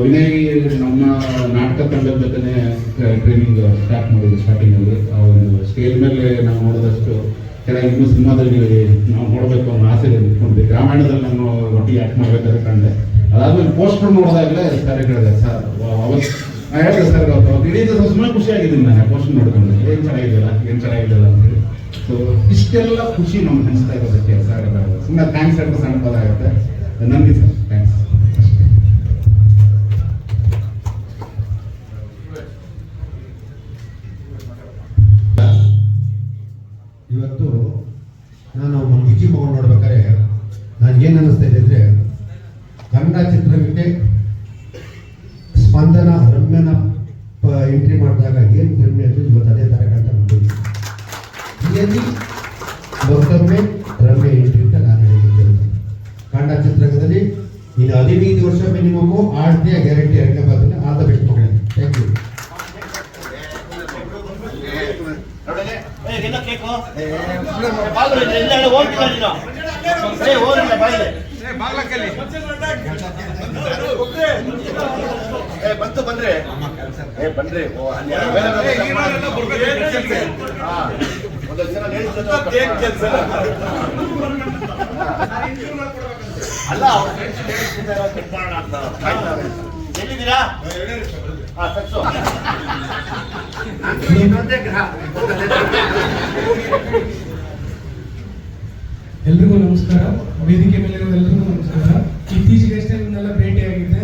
Speaker 3: ವಿನಯ್ ನಮ್ಮ ನಾಟಕ ತಂಡದ ಜೊತೆನೆ ಟ್ರೈನಿಂಗ್ ಸ್ಟಾರ್ಟ್ ಮಾಡೋದು. ಸ್ಟಾರ್ಟಿಂಗಲ್ಲಿ ಆ ಒಂದು ಸ್ಟೇಜ್ ಮೇಲೆ ನಾವು ನೋಡೋದಷ್ಟು ಕೆಳಗೆ ಇನ್ನೂ ಸಿನಿಮಾದಲ್ಲಿ ನಾವು ನೋಡಬೇಕು ಅನ್ನೋ ಆಸೆ ನಿಂತ್ಕೊಂಡಿದ್ದೆ. ರಾಮಾಯಣದಲ್ಲಿ ನಾನು ಒಟ್ಟಿಗೆ ಆ್ಯಕ್ಟ್ ಮಾಡಬೇಕಾದ್ರೆ ಕಂಡೆ. ಅದಾದ್ಮೇಲೆ ಪೋಸ್ಟರ್ ನೋಡಿದಾಗಲೇ ಸರ್ ಹೇಳಿದೆ, ಸರ್ ಅವತ್ತು ನಾನು ಹೇಳಿದೆ ಸರ್ ಅವತ್ತು ಇಡೀ ದಿವಸ ಸುಮ್ಮನೆ ಖುಷಿಯಾಗಿದ್ದೀನಿ ನಾನು ಪೋಸ್ಟರ್ ನೋಡ್ಕೊಂಡು, ಏನು ಚೆನ್ನಾಗಿದೆಯಲ್ಲ ಅಂತೇಳಿ. ಸೊ ಇಷ್ಟೆಲ್ಲ ಖುಷಿ ನಮ್ಗೆ ಅನಿಸ್ತಾ ಇರೋದಕ್ಕೆ ಸರ್ ಸುಮ್ಮನೆ ಥ್ಯಾಂಕ್ಸ್ ಅಂತ ಸಣ್ಣ ಪದ ಆಗುತ್ತೆ. ನನ್ಗೆ ಸರ್ ಥ್ಯಾಂಕ್ಸ್.
Speaker 1: ಇವತ್ತು ನಾನು ವಿಜಿ ಮಗು ನೋಡ್ಬೇಕಾದ್ರೆ ನನಗೇನು ಅನ್ನಿಸ್ತಾ ಇದೆ ಅಂದರೆ, ಕನ್ನಡ ಚಿತ್ರಕ್ಕೆ ಸ್ಪಂದನ ರಮ್ಯನ ಎಂಟ್ರಿ ಮಾಡಿದಾಗ ಏನು ಕಡಿಮೆ ಅದು ಇವತ್ತು ಅದೇ ಥರ ಕಂಡ ಬಂದಿದೆ. ಮತ್ತೊಮ್ಮೆ ರಮ್ಯ ಎಂಟ್ರಿ ಅಂತ ನಾನು ಹೇಳಿದ್ದೇನೆ. ಕನ್ನಡ ಚಿತ್ರರಂಗದಲ್ಲಿ ಇನ್ನು 15 ವರ್ಷ ಮಿನಿಮಮ್ಮು ಆಳ್ತೆಯ ಗ್ಯಾರಂಟಿ ಇರಬೇಕಾದ್ರೆ ಆಲ್ ದ ಬೆಸ್ಟ್ ಮಗಳೇ. Thank you.
Speaker 9: ಬಂತು ಬನ್ರಿ ಬನ್ರಿ ಅಲ್ಲ ಎಲ್ಲಿದ್ದೀರಾ?
Speaker 7: ಎಲ್ರಿಗೂ ನಮಸ್ಕಾರ. ವೇದಿಕೆ ಮೇಲಿರುವ ಎಲ್ರಿಗೂ ನಮಸ್ಕಾರ. ಇತ್ತೀಚೆಗಷ್ಟೇ ನಿಮ್ಮೆಲ್ಲ ಭೇಟಿಯಾಗಿದ್ದೆ.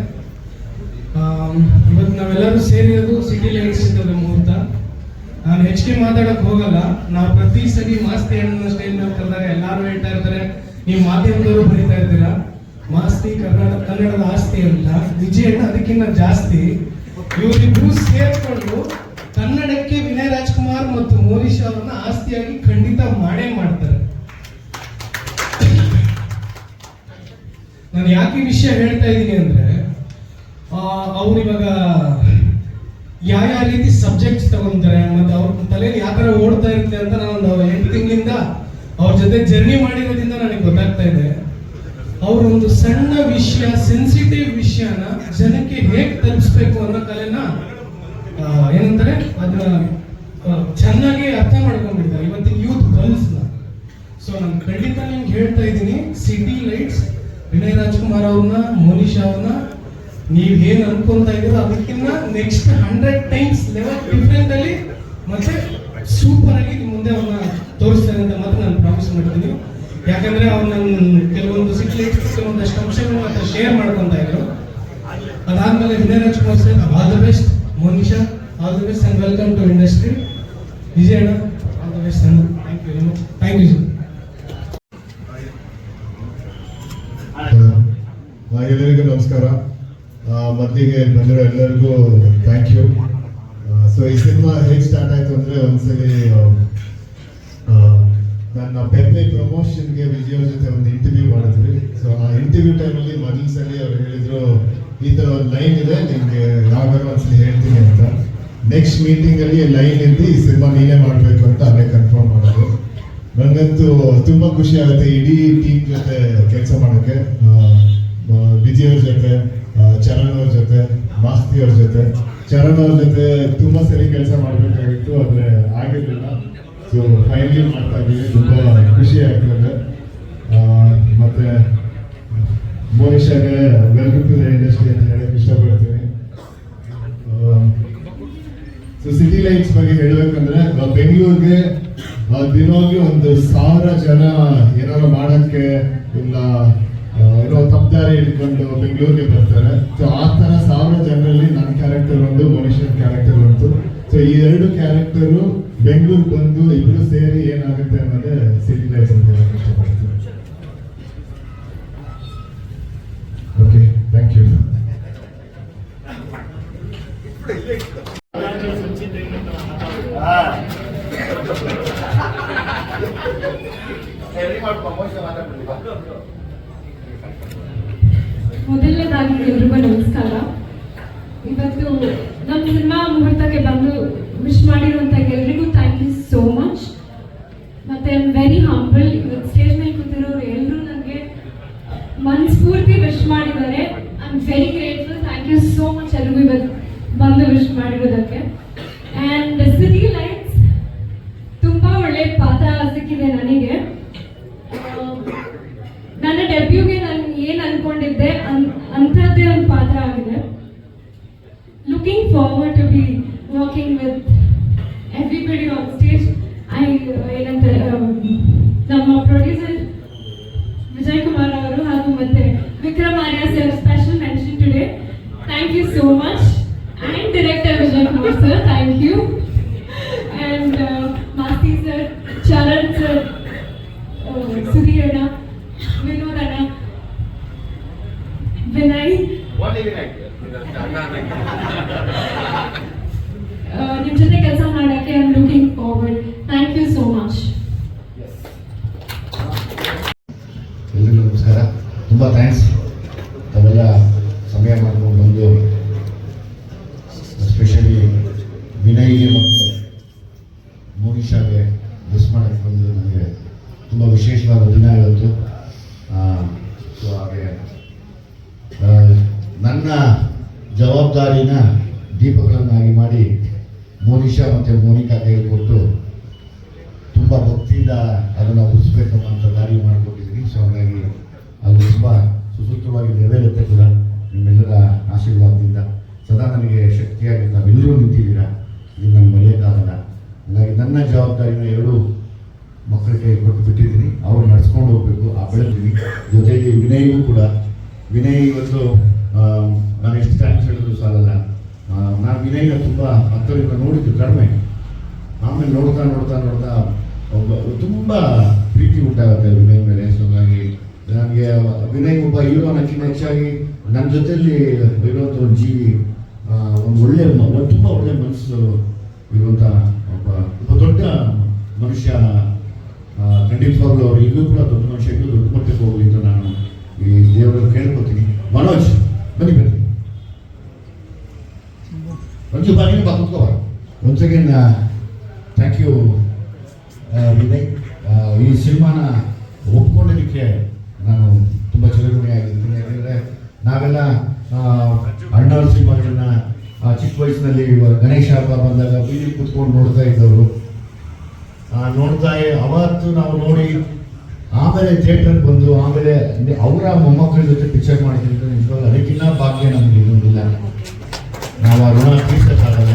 Speaker 7: ಇವತ್ತು ನಾವೆಲ್ಲರೂ ಸೇರಿರೋದು ಸಿಟಿ ಲೈಟ್ಸ್ ಇದ್ದದ ಮುಹೂರ್ತ. ನಾನು ಹೆಚ್ಚಿಗೆ ಮಾತಾಡಕ್ ಹೋಗಲ್ಲ. ನಾವು ಪ್ರತಿ ಸರಿ ಮಾಸ್ತಿ ಹಣ್ಣು ಸ್ಟೈಲ್ ಮೇಲೆ ಕರೆದಾಗ ಎಲ್ಲರೂ ಹೇಳ್ತಾ ಇರ್ತಾರೆ, ನೀವು ಮಾಧ್ಯಮದವರು ಬರೀತಾ ಇರ್ತೀರಾ ಮಾಸ್ತಿ ಕನ್ನಡದ ಆಸ್ತಿ ಅಂತ. ವಿಜಯಣ್ಣ ಅದಕ್ಕಿಂತ ಜಾಸ್ತಿ. ಇವರಿಬ್ರು ಸೇರ್ಕೊಂಡು ಕನ್ನಡಕ್ಕೆ ವಿನಯ್ ರಾಜ್ಕುಮಾರ್ ಮತ್ತು ಮೋನಿಶ್ ಅವರನ್ನ ಆಸ್ತಿಯಾಗಿ ಖಂಡಿತ ಮಾಡೇ ಮಾಡ್ತಾರೆ. ನಾನು ಯಾಕೆ ಈ ವಿಷಯ ಹೇಳ್ತಾ ಇದ್ದೀನಿ ಅಂದ್ರೆ, ಅವ್ರು ಇವಾಗ ಯಾವ ರೀತಿ ಸಬ್ಜೆಕ್ಟ್ಸ್ ತಗೊಂತಾರೆ ಮತ್ತೆ ಅವ್ರ ತಲೆಯಲ್ಲಿ ಯಾವ ತರ ಓಡ್ತಾ ಇರುತ್ತೆ ಅಂತ ನಾನೊಂದು 8 ತಿಂಗಳಿಂದ ಅವ್ರ ಜೊತೆ ಜರ್ನಿ ಮಾಡಿರೋದ್ರಿಂದ ನನಗೆ ಗೊತ್ತಾಗ್ತಾ ಇದೆ. ಅವರೊಂದು ಸಣ್ಣ ವಿಷಯ, ಸೆನ್ಸಿಟಿವ್ ವಿಷಯನ ಜನಕ್ಕೆ ಹೇಗೆ ತಲುಪಿಸ್ಬೇಕು ಅನ್ನೋ ಕಲೆನ ಏನಂತಾರೆ ಅದನ್ನ ಚೆನ್ನಾಗಿ ಅರ್ಥ ಮಾಡ್ಕೊಂಡಿದ್ದಾರೆ ಇವತ್ತಿನ ಯೂತ್ ಗರ್ಲ್ಸ್ನ. ಸೊ ನಾನು ಖಂಡಿತ ನಿಮ್ಗೆ ಹೇಳ್ತಾ ಇದ್ದೀನಿ, ಸಿಟಿ ಲೈಟ್ಸ್ ವಿನಯ್ ರಾಜ್ಕುಮಾರ್ ಅವ್ರನ್ನ, ಮೋನಿಶ್ ಅವ್ರನ್ನ ನೀವ್ ಏನ್ ಅನ್ಕೊಂತ ಇದೀರೋ ಅದಕ್ಕಿಂತ ನೆಕ್ಸ್ಟ್ 100 ಟೈಮ್ಸ್ ಲೆವೆಲ್ ಡಿಫ್ರೆಂಟ್ ಅಲ್ಲಿ ಮತ್ತೆ ಸೂಪರ್ ಆಗಿ ನಿಮ್ ಮುಂದೆ ಅವ್ರನ್ನ ತೋರಿಸ್ತಾರೆ ಅಂತ ಮಾತ್ರ ನಾನು ಪ್ರಾಮಿಸ್ ಮಾಡ್ತೀನಿ. ಯಾಕಂದ್ರೆ ಅವ್ರು ನನ್ನ ಕೆಲವೊಂದು ಸಿಟಿ ಲೈಟ್ಸ್ ಕೆಲವೊಂದಷ್ಟು ಅಂಶಗಳು ಮತ್ತೆ ಶೇರ್ ಮಾಡ್ಕೊಂತ ಇದ್ರು. ಅದಾದ್ಮೇಲೆ Vinay Rajkumar sir all the best, Monisha all the best and welcome to industry. ವಿಜಯಣ್ಣ ಆಲ್ ದ ಬೆಸ್ಟ್ ಅಣ್ಣ. Thank you very much. Thank you sir.
Speaker 10: ಎಲ್ಲರಿಗೂ ನಮಸ್ಕಾರ. ಮೊದಲಿಗೆ ಬಂದಿರೋ ಎಲ್ಲರಿಗೂ ಥ್ಯಾಂಕ್ ಯು. ಸೊ ಈ ಸಿನಿಮಾ ಹೇಗೆ ಸ್ಟಾರ್ಟ್ ಆಯ್ತು ಅಂದ್ರೆ, ಒಂದ್ಸಲಿ ನನ್ನ ಪೆಪ್ಪೆ ಪ್ರಮೋಷನ್ಗೆ ವಿಜಯ್ ಅವ್ರ ಜೊತೆ ಒಂದು ಇಂಟರ್ವ್ಯೂ ಮಾಡಿದ್ವಿ. ಸೊ ಆ ಇಂಟರ್ವ್ಯೂ ಟೈಮಲ್ಲಿ ಮೊದಲ ಸಲ ಅವ್ರು ಹೇಳಿದ್ರು, ಈ ಥರ ಒಂದು ಲೈನ್ ಇದೆ ನಿಮ್ಗೆ ಯಾವಾಗ ಒಂದ್ಸಲಿ ಹೇಳ್ತೀನಿ ಅಂತ. ನೆಕ್ಸ್ಟ್ ಮೀಟಿಂಗ್ ಅಲ್ಲಿ ಲೈನ್ ಇದ್ದು ಈ ಸಿನಿಮಾ ನೀನೇ ಮಾಡಬೇಕು ಅಂತ ಅಲ್ಲೇ ಕನ್ಫರ್ಮ್ ಮಾಡೋದು. ನನಗಂತೂ ತುಂಬಾ ಖುಷಿ ಆಗುತ್ತೆ ಇಡೀ ಟೀಮ್ ಜೊತೆ ಕೆಲಸ ಮಾಡೋಕ್ಕೆ. ವಿಜಯ್ ಅವ್ರ ಜೊತೆ, ಚರಣ್ ಅವ್ರ ಜೊತೆ, ಮಾಸ್ತಿ ಅವ್ರ ಜೊತೆ. ಚರಣ್ ಅವ್ರ ಜೊತೆ ತುಂಬಾ ಸರಿ ಕೆಲಸ ಮಾಡಬೇಕಾಗಿತ್ತು, ಆದ್ರೆ ಆಗಿರ್ಲಿಲ್ಲ.
Speaker 3: ಸೊ ಫೈನಲಿ ಮಾಡ್ತಾ ಇದ್ದೀವಿ, ತುಂಬ ಖುಷಿ ಆಗ್ತದೆ. ಮತ್ತು ಮೋನಿಶಾಗೆ ವೆಲ್ಕಮ್ ಟು ದ ಇಂಡಸ್ಟ್ರಿ ಅಂತ ಹೇಳಕ್ಕೆ ಇಷ್ಟಪಡ್ತೀನಿ. ಸೊ ಸಿಟಿ ಲೈಟ್ಸ್ ಬಗ್ಗೆ ಹೇಳಬೇಕಂದ್ರೆ ಬೆಂಗಳೂರಿಗೆ ದಿನವಾಗಿ 1,000 ಜನ ಏನಾದ್ರು ಮಾಡೋಕ್ಕೆ ಇಲ್ಲ ಏನೋ ತಪ್ಪದಾರಿ ಹಿಡ್ಕೊಂಡು ಬೆಂಗಳೂರಿಗೆ ಬರ್ತಾರೆ. ಸೊ ಆ ಥರ 1000 ಜನರಲ್ಲಿ ನನ್ನ ಕ್ಯಾರೆಕ್ಟರ್ ಒಂದು, ಮೋನಿಶನ್ ಕ್ಯಾರೆಕ್ಟರ್ ಒಂದು. ಸೊ ಈ 2 ಕ್ಯಾರೆಕ್ಟರು ಬೆಂಗಳೂರು ಬಂದು ಇಬ್ರು ಸೇರಿ ಏನಾಗುತ್ತೆ ಅನ್ನೋದೇ ಸಿಟಿ ಲೈಟ್ಸ್ ಅಂತ ಹೇಳಕ್ಕೆ ಇಷ್ಟಪಡ್ತೀನಿ. Okay, thank you.
Speaker 11: ಮೊದಲನೇದಾಗಿ ಎಲ್ರಿಗೂ ನಮಸ್ಕಾರ. ಇವತ್ತು ನಮ್ಮ ಸಿನಿಮಾ ಮುಹೂರ್ತಕ್ಕೆ ಬಂದು ವಿಶ್ ಮಾಡಿರುವಂಥ ಎಲ್ರಿಗೂ ಥ್ಯಾಂಕ್ ಯು ಸೋ ಮಚ್. ಮತ್ತು ಐ ಆಮ್ ವೆರಿ ಹಂಬಲ್. ಇವತ್ತು ಸ್ಟೇಜ್ ಮೇಲೆ ಕೂತಿರೋರು ಎಲ್ಲರೂ ನನಗೆ ಮನಸ್ಫೂರ್ತಿ ವಿಶ್ ಮಾಡಿದ್ದಾರೆ. I am very grateful. Thank you so much ಎಲ್ರಿಗೂ ಇವತ್ತು ಬಂದು ವಿಶ್ ಮಾಡಿರೋದಕ್ಕೆ. ಆ್ಯಂಡ್ ಸಿಟಿ ಲೈಟ್ಸ್ ತುಂಬ ಒಳ್ಳೆ ಪಾತ್ರ ಸಿಕ್ಕಿದೆ ನನಗೆ. ನನ್ನ ಡೆಬ್ಯೂಗೆ ನಾನು ಏನು ಅನ್ಕೊಂಡಿದ್ದೆ ಅಂಥದ್ದೇ ಒಂದು ಪಾತ್ರ ಆಗಿದೆ. Looking forward to be working with everybody on stage. ಏನಂತ ನಮ್ಮ ಪ್ರೊಡ್ಯೂಸರ್ ವಿಜಯ್ ಕುಮಾರ್ ಅವರು ಹಾಗೂ ಮತ್ತೆ Vikram Arya sir special mention today. Thank you so much. And director Vijay Kumar sir, thank you. And Masti sir, Charan sir, Sudhir ಅಣ್ಣ, ವಿನೋದ್ ಅಣ್ಣ, ವಿನಯ್, ನಿಮ್ಮ ಜೊತೆ ಕೆಲಸ ಮಾಡೋಕ್ಕೆ I am looking forward. Thank you so much.
Speaker 9: ಎಲ್ರಿಗೂ ನಮಸ್ಕಾರ. ತುಂಬ ಥ್ಯಾಂಕ್ಸ್ ತಾವೆಲ್ಲ ಸಮಯ ಮಾಡ್ಕೊಂಡು ಬಂದು, ಎಸ್ಪೆಷಲಿ ವಿನಯ್ಗೆ ಮತ್ತು ಮೋನಿಶಾಗೆ ಮಿಸ್ ಮಾಡೋಕ್ಕೆ ಬಂದು ನನಗೆ ತುಂಬ ವಿಶೇಷವಾದ ದಿನ ಇವತ್ತು. ಸೊ ಹಾಗೆ ನನ್ನ ಜವಾಬ್ದಾರಿನ ದೀಪಗಳನ್ನಾಗಿ ಮಾಡಿ ಮೋನಿಶಾ ಮತ್ತು ಮೋನಿಕಾ ಕೈಯಲ್ಲಿ ಕೊಟ್ಟು ತುಂಬ ಭಕ್ತಿಯಿಂದ ಅದನ್ನು ಉಳಿಸ್ಬೇಕು ಅಂತ ದಾರಿ ಮಾಡಿಕೊಟ್ಟಿದ್ದೀನಿ. ಸೊ ಹಾಗಾಗಿ ಅದು ತುಂಬ ಸುಸೂತ್ರವಾಗಿ ನೆರವೇರುತ್ತೆ ಕೂಡ ನಿಮ್ಮೆಲ್ಲರ ಆಶೀರ್ವಾದದಿಂದ. ಸದಾ ನನಗೆ ಶಕ್ತಿಯಾಗಿ ನಾವೆಲ್ಲರೂ ನಿಂತಿದ್ದೀರಾ, ಇದು ನಾನು ಮರೆಯೋಕ್ಕಾಗಲ್ಲ. ಹಾಗಾಗಿ ನನ್ನ ಜವಾಬ್ದಾರಿನ 2 ಮಕ್ಕಳ ಕೈ ಕೊಟ್ಟು ಬಿಟ್ಟಿದ್ದೀನಿ. ಅವ್ರು ನಡ್ಸ್ಕೊಂಡು ಹೋಗ್ಬೇಕು, ಆ ಬೆಳೆದಿದ್ದೀನಿ. ಜೊತೆಗೆ ವಿನಯ್ಗೂ ಕೂಡ, ವಿನಯ್ ಇವತ್ತು ನಾನು ಎಷ್ಟು ಥ್ಯಾಂಕ್ಸ್ ಹೇಳಿದ್ರು ಸಾಲಲ್ಲ. ನಾನು ವಿನಯ್ನ ತುಂಬ ಹತ್ತರಿಂದ ನೋಡಿದ್ದು ಕಡಿಮೆ, ಆಮೇಲೆ ನೋಡ್ತಾ ನೋಡ್ತಾ ನೋಡ್ತಾ ತುಂಬ ಪ್ರೀತಿ ಉಂಟಾಗುತ್ತೆ ವಿನಯ್ ಮೇಲೆ. ಸೊ ಹಾಗಾಗಿ ನನಗೆ ವಿನಯ್ ಒಬ್ಬ ಹೀರೋ ಅನ್ನೋಕ್ಕಿಂತ ಹೆಚ್ಚಾಗಿ ನನ್ನ ಜೊತೆಯಲ್ಲಿ ಇರುವಂಥ ಒಂದು ಜೀವಿ, ಒಂದು ಒಳ್ಳೆ ತುಂಬ ಒಳ್ಳೆ ಮನಸ್ಸು ಇರುವಂಥ ಒಬ್ಬ ದೊಡ್ಡ ಮನುಷ್ಯ. ಖಂಡಿತವಾಗ್ಲೂ ಅವರು ಈಗಲೂ ಕೂಡ ದೊಡ್ಡ ಮನುಷ್ಯ, ಇನ್ನೂ ದೊಡ್ಡ ಮಟ್ಟಕ್ಕೆ ಹೋಗಲಿ ಅಂತ ನಾನು ಈ ದೇವರಲ್ಲಿ ಕೇಳ್ಕೊತೀನಿ. ಮನೋಜ್ ಬನ್ನಿ ಬನ್ನಿ, ಮಂಜು ಬಾ, ನೀನು ಬಾ ಕೂತ್ಕೋ. Once again thank you Vinay. ಈ ಸಿನಿಮಾನ ಒಪ್ಕೊಂಡಿದ್ದಕ್ಕೆ ನಾನು ತುಂಬ ಚಿರಋಣಿ ಆಗಿದ್ದೀನಿ. ಯಾಕೆಂದರೆ ನಾವೆಲ್ಲ ಅಣ್ಣವ್ರ ಸಿನಿಮಾಗಳನ್ನ ಚಿಕ್ಕ ವಯಸ್ಸಿನಲ್ಲಿ ಗಣೇಶ ಹಬ್ಬ ಬಂದಾಗ ಬೀದಿ ಕೂತ್ಕೊಂಡು ನೋಡ್ತಾ ಇದ್ದವರು. ನೋಡ್ತಾ ಅವತ್ತು ನಾವು ನೋಡಿ ಆಮೇಲೆ ಥಿಯೇಟ್ರಿಗೆ ಬಂದು ಆಮೇಲೆ ಅವರ ಮೊಮ್ಮಕ್ಕಳ ಜೊತೆ ಪಿಕ್ಚರ್ ಮಾಡ್ತಿದ್ರು. ನಿಜವಾಗ್ಲೂ ಅದಕ್ಕಿಂತ ಭಾಗ್ಯ ನಮಗೆ ಇನ್ನೊಂದಿಲ್ಲ. ನಾವು ಆ ಋಣ ತೀರ್ಸಕ್ಕಾಗಲ್ಲ.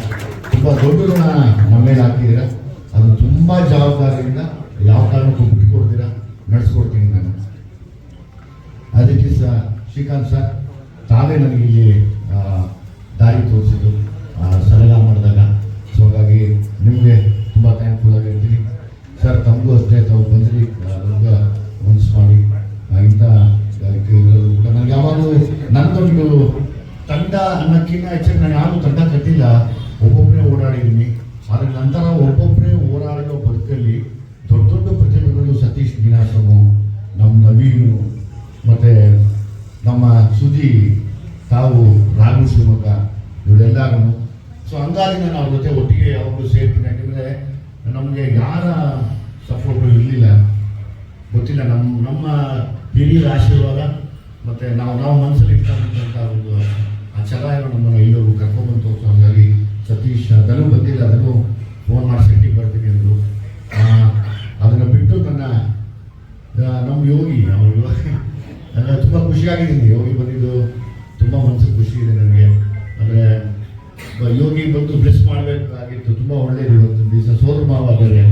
Speaker 9: ತುಂಬ ದೊಡ್ಡ ಋಣ ನಮ್ಮ ಮೇಲೆ ಹಾಕಿದ್ದೀರ. ಅದು ತುಂಬ ಜವಾಬ್ದಾರಿಯಿಂದ ಯಾವ ಕಾರಣಕ್ಕೂ ಬಿಟ್ಕೊಡ್ತೀರಾ, ನಡೆಸ್ಕೊಡ್ತೀನಿ ನಾನು. ಅದಕ್ಕೆ ಶ್ರೀಕಾಂತ್ ಸರ್ ತಾವೇ ನನಗೆ ಇಲ್ಲಿ ದಾರಿ ತೋರಿಸಿದ್ದು ಸಲಗ ಮಾಡಿದಾಗ. ಸೊ ಹಾಗಾಗಿ ನಿಮಗೆ ತುಂಬ ಥ್ಯಾಂಕ್ಫುಲ್ ಆಗಿರ್ತೀನಿ ಸರ್. ತಮಗೂ ಅಷ್ಟೇ, ತಾವು ಬಂದ್ರಿ ನಮ್ಗೆ ಮನಸ್ಸು ಮಾಡಿ ಇಂಥ ಕೂಡ ನನಗೆ ಯಾವಾಗಲೂ ನನ್ನದೊಂದು ತಂಡ ಅನ್ನೋಕ್ಕಿಂತ ಹೆಚ್ಚಾಗಿ ನಾನು ಯಾರು ತಂಡ ಕಟ್ಟಿಲ್ಲ, ಒಬ್ಬೊಬ್ಬರೇ ಓಡಾಡಿದ್ದೀನಿ. ಆದರೆ ನಂತರ ಒಬ್ಬೊಬ್ಬರೇ ಓಡಾಡೋ ಬದುಕಲ್ಲಿ ದೊಡ್ಡ ದೊಡ್ಡ ಪ್ರತಿಭೆಗಳು, ಸತೀಶ್ ನೀನಾಸಮು, ನಮ್ಮ ನವೀನು, ಮತ್ತು ನಮ್ಮ ಸುದಿ, ತಾವು ರಾಘು ಶಿವಮೊಗ್ಗ, ಇವರೆಲ್ಲರೂ. ಸೊ ಹಂಗಾಗಿ ನಾನು ಅವ್ರ ಜೊತೆ ಒಟ್ಟಿಗೆ ಯಾವಾಗಲೂ ಸೇರ್ತೀನಿ. ಯಾಕೆಂದರೆ ನಮಗೆ ಯಾರ ಸಪೋರ್ಟು ಇರಲಿಲ್ಲ, ಗೊತ್ತಿಲ್ಲ. ನಮ್ಮ ಹಿರಿಯರ ಆಶೀರ್ವಾದ ಮತ್ತು ನಾವು ಮನಸ್ಸಲ್ಲಿ ಇಟ್ಕೊಂಡಂಥ ಒಂದು ಆ ಛಲ ಏನೋ ನಮ್ಮನ್ನು ಎಲ್ಲರೂ ಕರ್ಕೊಂಡ್ಬಂದು ತೋರಿಸೋ. ಹಾಗಾಗಿ ಸತೀಶ್ ಅದನ್ನು ಬಂದಿಲ್ಲ, ಅದನ್ನು ಫೋನ್ ಮಾಡಿ ಸೆಟ್ಟಿಗೆ ಬರ್ತೀನಿ ಅಂದರು. ಯೋಗಿ ಅವರು ತುಂಬ ಖುಷಿಯಾಗಿದ್ದೀನಿ ಯೋಗಿ ಬಂದಿದ್ದು ತುಂಬ ಮನಸ್ಸಿಗೆ ಖುಷಿ ಇದೆ ನನಗೆ. ಅಂದರೆ ಯೋಗಿ ಬಂದು ಬ್ಲೆಸ್ ಮಾಡಬೇಕಾಗಿತ್ತು, ತುಂಬ ಒಳ್ಳೇದು ಇವತ್ತು ದಿವಸ ಸೋದರ ಮಾವ ಬೇರೆ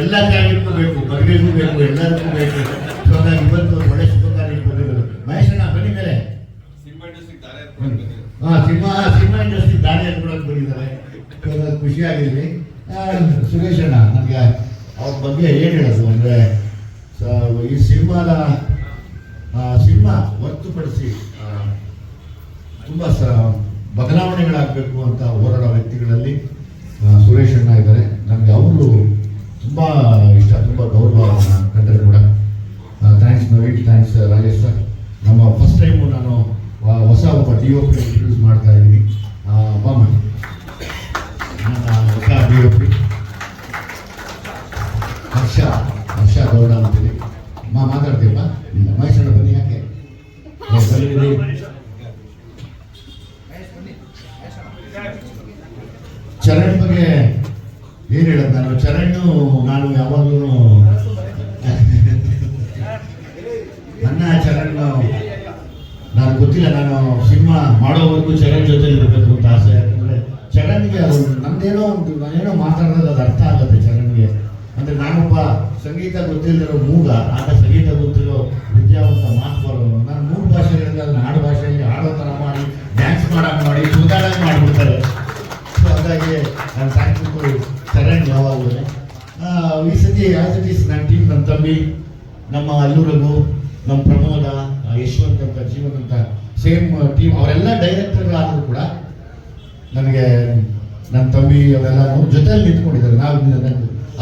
Speaker 9: ಎಲ್ಲ ಕಾರ್ಯಕ್ಕೂ ಬೇಕು, ಮದುವೆಗೂ ಬೇಕು, ಎಲ್ಲರಿಗೂ ಬೇಕು. ಸೊ ಹಾಗಾಗಿ ಇವತ್ತು ಒಳ್ಳೆ ಶುಭ ಕಾರ್ಯಕ್ಕೆ ಬಂದಿರೋದು. ಮಹೇಶಣ್ಣ ಬನ್ನಿ ಮೇಲೆ. ಸಿನಿಮಾ ಇಂಡಸ್ಟ್ರಿ ದಾರಿ ಹಾಕೊಡಕ್ಕೆ ಬಂದಿದ್ದಾರೆ, ಖುಷಿಯಾಗಿದ್ದೀನಿ. ಸುರೇಶಣ್ಣ ನನಗೆ ಅವ್ರ ಬಗ್ಗೆ ಏನು ಹೇಳೋದು ಅಂದರೆ ಈ ಸಿನಿಮಾ ಹೊರತುಪಡಿಸಿ ತುಂಬ ಬದಲಾವಣೆಗಳಾಗಬೇಕು ಅಂತ ಹೋರಾಡೋ ವ್ಯಕ್ತಿಗಳಲ್ಲಿ ಸುರೇಶಣ್ಣ ಇದ್ದಾರೆ. ನನಗೆ ಅವರು ತುಂಬ ಇಷ್ಟ, ತುಂಬ ಗೌರವ ಕಂಡರೆ ಕೂಡ. Thanks Naveen, thanks Rajesh sir. ನಮ್ಮ ಫಸ್ಟ್ ಟೈಮು ನಾನು ಹೊಸ ಒಬ್ಬ DOP ಇಂಟ್ರೊಡ್ಯೂಸ್ ಮಾಡ್ತಾ ಇದ್ದೀನಿ. ಬಾಮ ಹೊಸ DOP ಹರ್ಷ ಗೌಡ ಅಂತೇಳಿ ಮಾತಾಡ್ತೀವಪ್ಪ. ಮಹೇಶಣ್ಣ ಬನ್ನಿ, ಯಾಕೆ ಬಂದಿದ್ದೀರಿ? ಚರಣ್ ಬಗ್ಗೆ ಏನು ಹೇಳೋದು ನಾನು ಯಾವಾಗಲೂ ನನ್ನ ಚರಣ್ ನಾನು ಗೊತ್ತಿಲ್ಲ, ನಾನು ಸಿನಿಮಾ ಮಾಡೋವರೆಗೂ ಚರಣ್ ಜೊತೆ ಇರಬೇಕು ಅಂತ ಆಸೆ. ಯಾಕಂದರೆ ಚರಣ್ಗೆ ಅದು ನಾನೇನೋ ಮಾತಾಡೋದು ಅದು ಅರ್ಥ ಆಗುತ್ತೆ ಚರಣ್ಗೆ. ಅಂದರೆ ನಾನೊಬ್ಬ ಸಂಗೀತ ಗೊತ್ತಿಲ್ಲದಿರೋ ಮೂಗ, ಆಗ ಸಂಗೀತ ಗೊತ್ತಿರೋ ವಿದ್ಯಾವಂತ ಮಾತು ಬರೋನು. ನಾನು 3 ಭಾಷೆಗಳಿಂದ ಅದನ್ನು ಆಡು ಭಾಷೆಯಲ್ಲಿ ಆಡೋ ಥರ ಮಾಡಿ, ಡ್ಯಾನ್ಸ್ ಮಾಡೋಕೆ ಮಾಡಿ, ಸುಧಾರಣೆ ಮಾಡಿಬಿಡ್ತಾರೆ. ಸೊ ಹಾಗಾಗಿ ನಾನು ಥ್ಯಾಂಕ್ಫುಲ್ ಚರಣ್ ಯಾವಾಗಲೂ. ಈ ಸತಿ ಆಸ್ ಇಟ್ ಈಸ್ ನನ್ನ ಟೀಮ್, ನನ್ನ ತಂಬಿ, ನಮ್ಮ ಅಲ್ಲೂರಗು, ನಮ್ಮ ಪ್ರಮೋದ, ಯಶವಂತ್ ಅಂತ, ಜೀವನ್ ಅಂತ ಸೇಮ್ ಟೀಮ್. ಅವರೆಲ್ಲ ಡೈರೆಕ್ಟರ್ಗಳಾದರೂ ಕೂಡ ನನಗೆ ನನ್ನ ತಂಬಿ ಅವರೆಲ್ಲ ಜೊತೆಯಲ್ಲಿ ನಿಂತ್ಕೊಂಡಿದ್ದಾರೆ.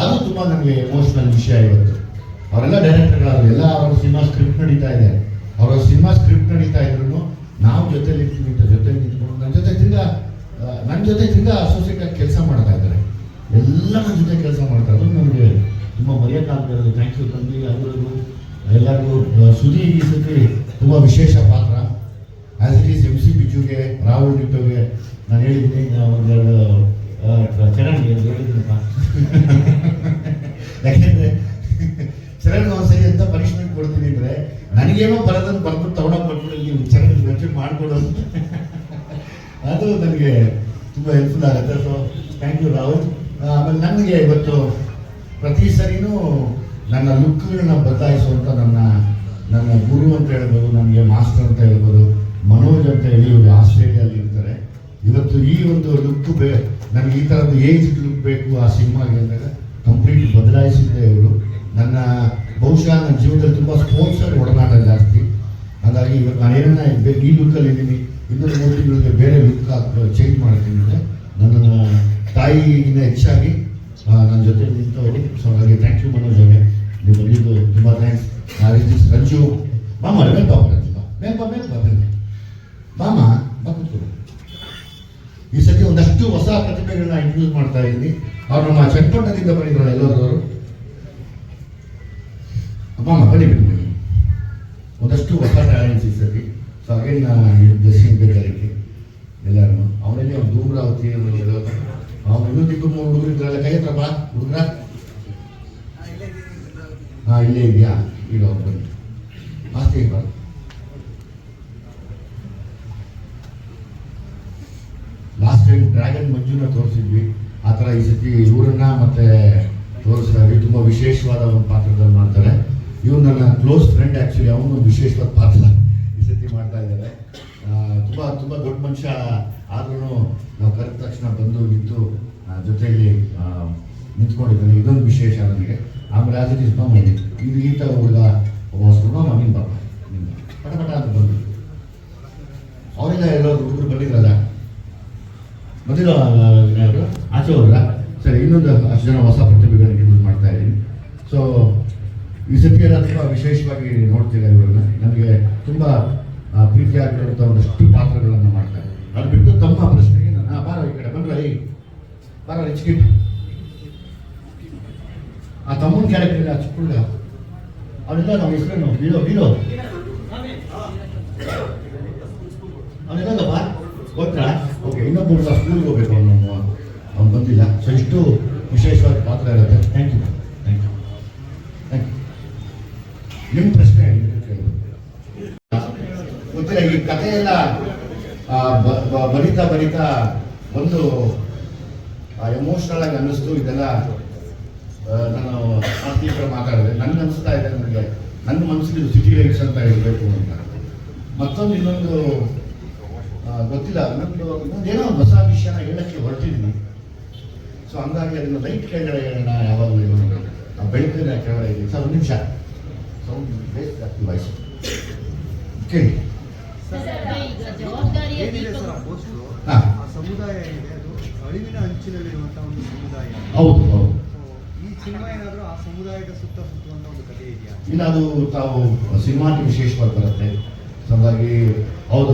Speaker 9: ಅದು ತುಂಬ ನನಗೆ ಎಮೋಷ್ನಲ್ ವಿಷಯ ಇವತ್ತು. ಅವರೆಲ್ಲ ಡೈರೆಕ್ಟರ್ಗಳಾದ್ರು, ಎಲ್ಲ ಅವರ ಸಿನಿಮಾ ಸ್ಕ್ರಿಪ್ಟ್ ನಡೀತಾ ಇದೆ. ಅವರ ಸಿನಿಮಾ ಸ್ಕ್ರಿಪ್ಟ್ ನಡೀತಾ ಇದ್ರು ನಾವು ಜೊತೆಲಿ ಜೊತೆಲಿ ನಿಂತ್ಕೊಂಡು ನನ್ನ ಜೊತೆ ತಿರ್ಗಾ ಅಸೋಸಿಯೇಟ್ ಆಗಿ ಕೆಲಸ ಮಾಡ್ತಾ ಇದ್ದಾರೆ. ಎಲ್ಲ ನನ್ನ ಜೊತೆ ಕೆಲಸ ಮಾಡ್ತಾ ಇದ್ರು. ನನಗೆ ತುಂಬ ಮರೆಯೋಕ್ಕಾಗ್ತಿರೋದು. ಥ್ಯಾಂಕ್ ಯು ತಂಬಿ, ಅವರಿಗೂ ಎಲ್ಲರಿಗೂ. ಸುದಿ ಈ ಸತಿ ತುಂಬ ವಿಶೇಷ ಪಾತ್ರ. ಆಸ್ ಇಟ್ ಈಸ್ MC ಬಿಜುಗೆ, ರಾಹುಲ್ ಡಿಟೋಗೆ ನಾನು ಹೇಳಿದ್ದೀನಿ, ಒಂದೆರಡು ಚರಣ್ ಹೇಳಿದ್ದೀನಪ್ಪ. ಯಾಕೆಂದರೆ ಚರಣ್ ಒಂದ್ಸರಿ ಅಂತ ಪನಿಷ್ಮೆಂಟ್ ಕೊಡ್ತೀನಿ ಅಂದರೆ ನನಗೇನೋ ಬರೋದನ್ನು ಬರ್ಬಿಟ್ಟು ತಗೊಂಡೋಗಿ ಕೊಟ್ಬಿಟ್ಟು ನೀವು ಚರಣ್ ಮೆನ್ಷನ್ ಮಾಡಿಕೊಡೋದು ಅದು ನನಗೆ ತುಂಬ ಹೆಲ್ಪ್ಫುಲ್ ಆಗುತ್ತೆ. So thank you Rahul. ಆಮೇಲೆ ನನಗೆ ಇವತ್ತು ಪ್ರತಿ ಸರಿನೂ ನನ್ನ ಲುಕ್ಗಳನ್ನ ಬದಲಾಯಿಸುವಂಥ ನನ್ನ ಗುರು ಅಂತ ಹೇಳ್ಬೋದು, ನನಗೆ ಮಾಸ್ಟರ್ ಅಂತ ಹೇಳ್ಬೋದು, ಮನೋಜ್ ಅಂತ ಹೇಳಿ ಇವರು ಆಸ್ಟ್ರೇಲಿಯಲ್ಲಿ ಇರ್ತಾರೆ. ಇವತ್ತು ಈ ಒಂದು ಲುಕ್ ನನಗೆ ಈ ಥರದ್ದು ಏಜ್ ಲುಕ್ ಬೇಕು ಆ ಸಿನಿಮಾಗೆ ಅಂದಾಗ ಕಂಪ್ಲೀಟ್ ಬದಲಾಯಿಸಿದ್ದೆ ಇವರು. ಬಹುಶಃ ನನ್ನ ಜೀವನದಲ್ಲಿ ತುಂಬ ಸ್ಪೋರ್ಟ್ಸಲ್ಲಿ ಒಡನಾಟ ಜಾಸ್ತಿ. ಹಾಗಾಗಿ ಇವತ್ತು ನಾನೇನ ಈ ಲುಕ್ಕಲ್ಲಿ ಇದ್ದೀನಿ, ಇನ್ನೊಂದು 3 ತಿಂಗಳಿಗೆ ಬೇರೆ ಲುಕ್ ಚೇಂಜ್ ಮಾಡ್ತೀನಿ ಅಂದರೆ ನನ್ನ ತಾಯಿಗಿಂತ ಹೆಚ್ಚಾಗಿ ನನ್ನ ಜೊತೆ ನಿಂತವರು. ಸೊ ಹಾಗಾಗಿ ಥ್ಯಾಂಕ್ ಯು ಮನೋಜ್ ಅವರೇ, ನೀವು ಬಂದಿದ್ದು ತುಂಬ ಥ್ಯಾಂಕ್ಸ್. ರಂಜು ಮಾಮ ಮೇಲೆ ಪಾಪ ರಂಜು ಮಾಮ ಕೂತ್ಕೊಳ್ಳಿ. ಈ ಸತಿ ಒಂದಷ್ಟು ಹೊಸ ಪ್ರತಿಭೆಗಳನ್ನ ಇಂಟ್ರೊಡ್ಯೂಸ್ ಮಾಡ್ತಾ ಇದ್ದೀನಿ. ಅವ್ರು ನಮ್ಮ ಚನ್ನಪಟ್ಟಣದಿಂದ ಬಂದಿದ್ದಾರೆ ಎಲ್ಲರವರು. ಮಾಮ ಬನ್ನಿ ಒಂದಷ್ಟು ಹೊಸ ಟ್ಯಾಲೆಂಟ್ಸ್ ಈ ಸತಿ. ಸೊ ಅಗೇನ್ ಬ್ಲೆಸ್ಸಿಂಗ್ ಬೇಕಾಗಿತ್ತು ಎಲ್ಲರೂ. ಅವನಲ್ಲಿ ಅವ್ನು ಧೂಮ್ರಾವತಿ ಅವ್ನು ಇನ್ನೊಂದು 2-3 ಹುಡುಗರು ಇದ್ರಲ್ಲ, ಕೈ ಹತ್ರ ಬಾ ಹುಡುಗ್ರ. ಇಲ್ಲೇ ಇದೆಯಾ? ಈಗ ಅವ್ರು ಬನ್ನಿ ಆಸ್ತಿ ಬಾ. ಲಾಸ್ಟ್ ಟೈಮ್ ಡ್ರ್ಯಾಗನ್ ಮಂಜುನ ತೋರಿಸಿದ್ವಿ, ಆ ಥರ ಈ ಸತಿ ಇವರನ್ನ ಮತ್ತೆ ತೋರಿಸಿದಾಗ ತುಂಬ ವಿಶೇಷವಾದ ಒಂದು ಪಾತ್ರದಲ್ಲಿ ಮಾಡ್ತಾರೆ. ಇವ್ರು ನನ್ನ ಕ್ಲೋಸ್ ಫ್ರೆಂಡ್ ಆ್ಯಕ್ಚುಲಿ, ಅವನು ವಿಶೇಷವಾದ ಪಾತ್ರ ಈ ಸತಿ ಮಾಡ್ತಾ ಇದ್ದಾರೆ. ತುಂಬ ದೊಡ್ಡ ಮನುಷ್ಯ ಆದ್ರೂ ನಾವು ಕರೆದ ತಕ್ಷಣ ಬಂದು ನಿಂತು ಜೊತೆಯಲ್ಲಿ ನಿಂತ್ಕೊಂಡಿದ್ದಾನೆ. ಇದೊಂದು ವಿಶೇಷ ನನಗೆ. ಆಮೇಲೆ ಆಸ್ ಇಟ್ ಇಸ್ ಮಾಮ ಇದು ಈತ ಹುಡುಗ ಹೊಸರು ಮಗನ ಪಾಪ ಪಟ ಅಂತ ಬಂದು ಅವರೆಲ್ಲ ಎಲ್ಲರೂ ಹುಡುಗರು ಬಂದಿದ್ರಲ್ಲ, ಬಂದಿರೋ ಅವರು ಆಚೆ ಹೋದ್ರ. ಸರಿ, ಇನ್ನೊಂದು ಅಷ್ಟು ಜನ ಹೊಸ ಪ್ರತಿಭೆಗಳನ್ನು ಯೂಸ್ ಮಾಡ್ತಾ ಇದ್ದೀನಿ. ಸೊ ಈ ಸತಿ ಎಲ್ಲ ತುಂಬ ವಿಶೇಷವಾಗಿ ನೋಡ್ತೀರ ಇವ್ರನ್ನ. ನನಗೆ ತುಂಬ ಪ್ರೀತಿ ಆಗಿರುವಂಥ ಒಂದಷ್ಟು ಪಾತ್ರಗಳನ್ನು ಮಾಡ್ತಾರೆ. ಅದು ಬಿಟ್ಟು ತಮ್ಮ ಪ್ರಶ್ನೆಗೆ ನಾನು ಬಾರ ಈ ಕಡೆ ಬಂದ್ರೆ ಬಾರ ರಿಚ್ಕಿಟ್ ಆ ತಮ್ಮನ ಕ್ಯಾರೆಕ್ಟರ್ ಇಲ್ಲ, ಚಿಕ್ಕುಳ್ಳ ಅವರೆಲ್ಲ ನಾವು ಹೆಸರೇನು ಬೀರೋ ಅವನೆಲ್ಲಪ್ಪ ಗೊತ್ತಾ? ಓಕೆ, ಇನ್ನೊಬ್ಬ ಸ್ಕೂಲ್ಗೆ ಹೋಗ್ಬೇಕು, ಅವ್ನು ಬಂದಿಲ್ಲ. ಸೊ ಇಷ್ಟು ವಿಶೇಷವಾದ ಪಾತ್ರ ಇರುತ್ತೆ. Thank you. ಕಥೆ ಎಲ್ಲ ಬರಿತಾ ಬರಿತಾ ಒಂದು ಎಮೋಷ್ನಲ್ ಆಗಿ ಅನ್ನಿಸ್ತು. ಇದೆಲ್ಲ ನಾನು ಆರ್ಥಿಕ ಮಾತಾಡಿದೆ. ನನಗೆ ಅನಿಸ್ತಾ ಇದೆ, ನನಗೆ ನನ್ನ ಮನಸ್ಸಿಗೆ ಸಿಟಿ ಲೈಟ್ಸ್ ಅಂತ ಇರಬೇಕು ಅಂತ. ಮತ್ತೊಂದು ಇನ್ನೊಂದು ಗೊತ್ತಿಲ್ಲ, ಏನೋ ಒಂದು ಹೊಸ ವಿಷಯನ ಹೇಳಕ್ಕೆ ಹೊರಟಿದ್ದೀನಿ. ಸೊ ಹಂಗಾಗಿ ಅದನ್ನು ಲೈಟ್ ಕೆಳಗಡೆ ಹೇಳೋಣ, ಯಾವಾಗಲೂ ಬೆಳಕಿನ ಕೆಳಗಡೆ ಇದೆ. ಸರ್ ಒಂದು ನಿಮಿಷ ಸೌಂಡ್ ಬೇಸ್ ಆಗ್ತೀವಿ ವಾಯ್ಸು ಕೇಳಿ. ಹಾಂ,
Speaker 2: ಸಮುದಾಯ ಇದೆ, ಅದು ಅಳಿವಿನ ಅಂಚಿನಲ್ಲಿರುವಂತಹ ಒಂದು ಸಮುದಾಯ.
Speaker 9: ಹೌದು ಹೌದು.
Speaker 2: ಈ ಸಿನಿಮಾ ಏನಾದರೂ ಆ ಸಮುದಾಯದ ಸುತ್ತ ಸುತ್ತುವಂತ ಒಂದು ಕಥೆ ಇದೆಯಾ?
Speaker 9: ಇಲ್ಲ, ಅದು ತಾವು ಸಿನಿಮಾಕ್ಕೆ ವಿಶೇಷವಾಗಿ ಬರುತ್ತೆ. ಸೊ ಹಾಗಾಗಿ ಹೌದು,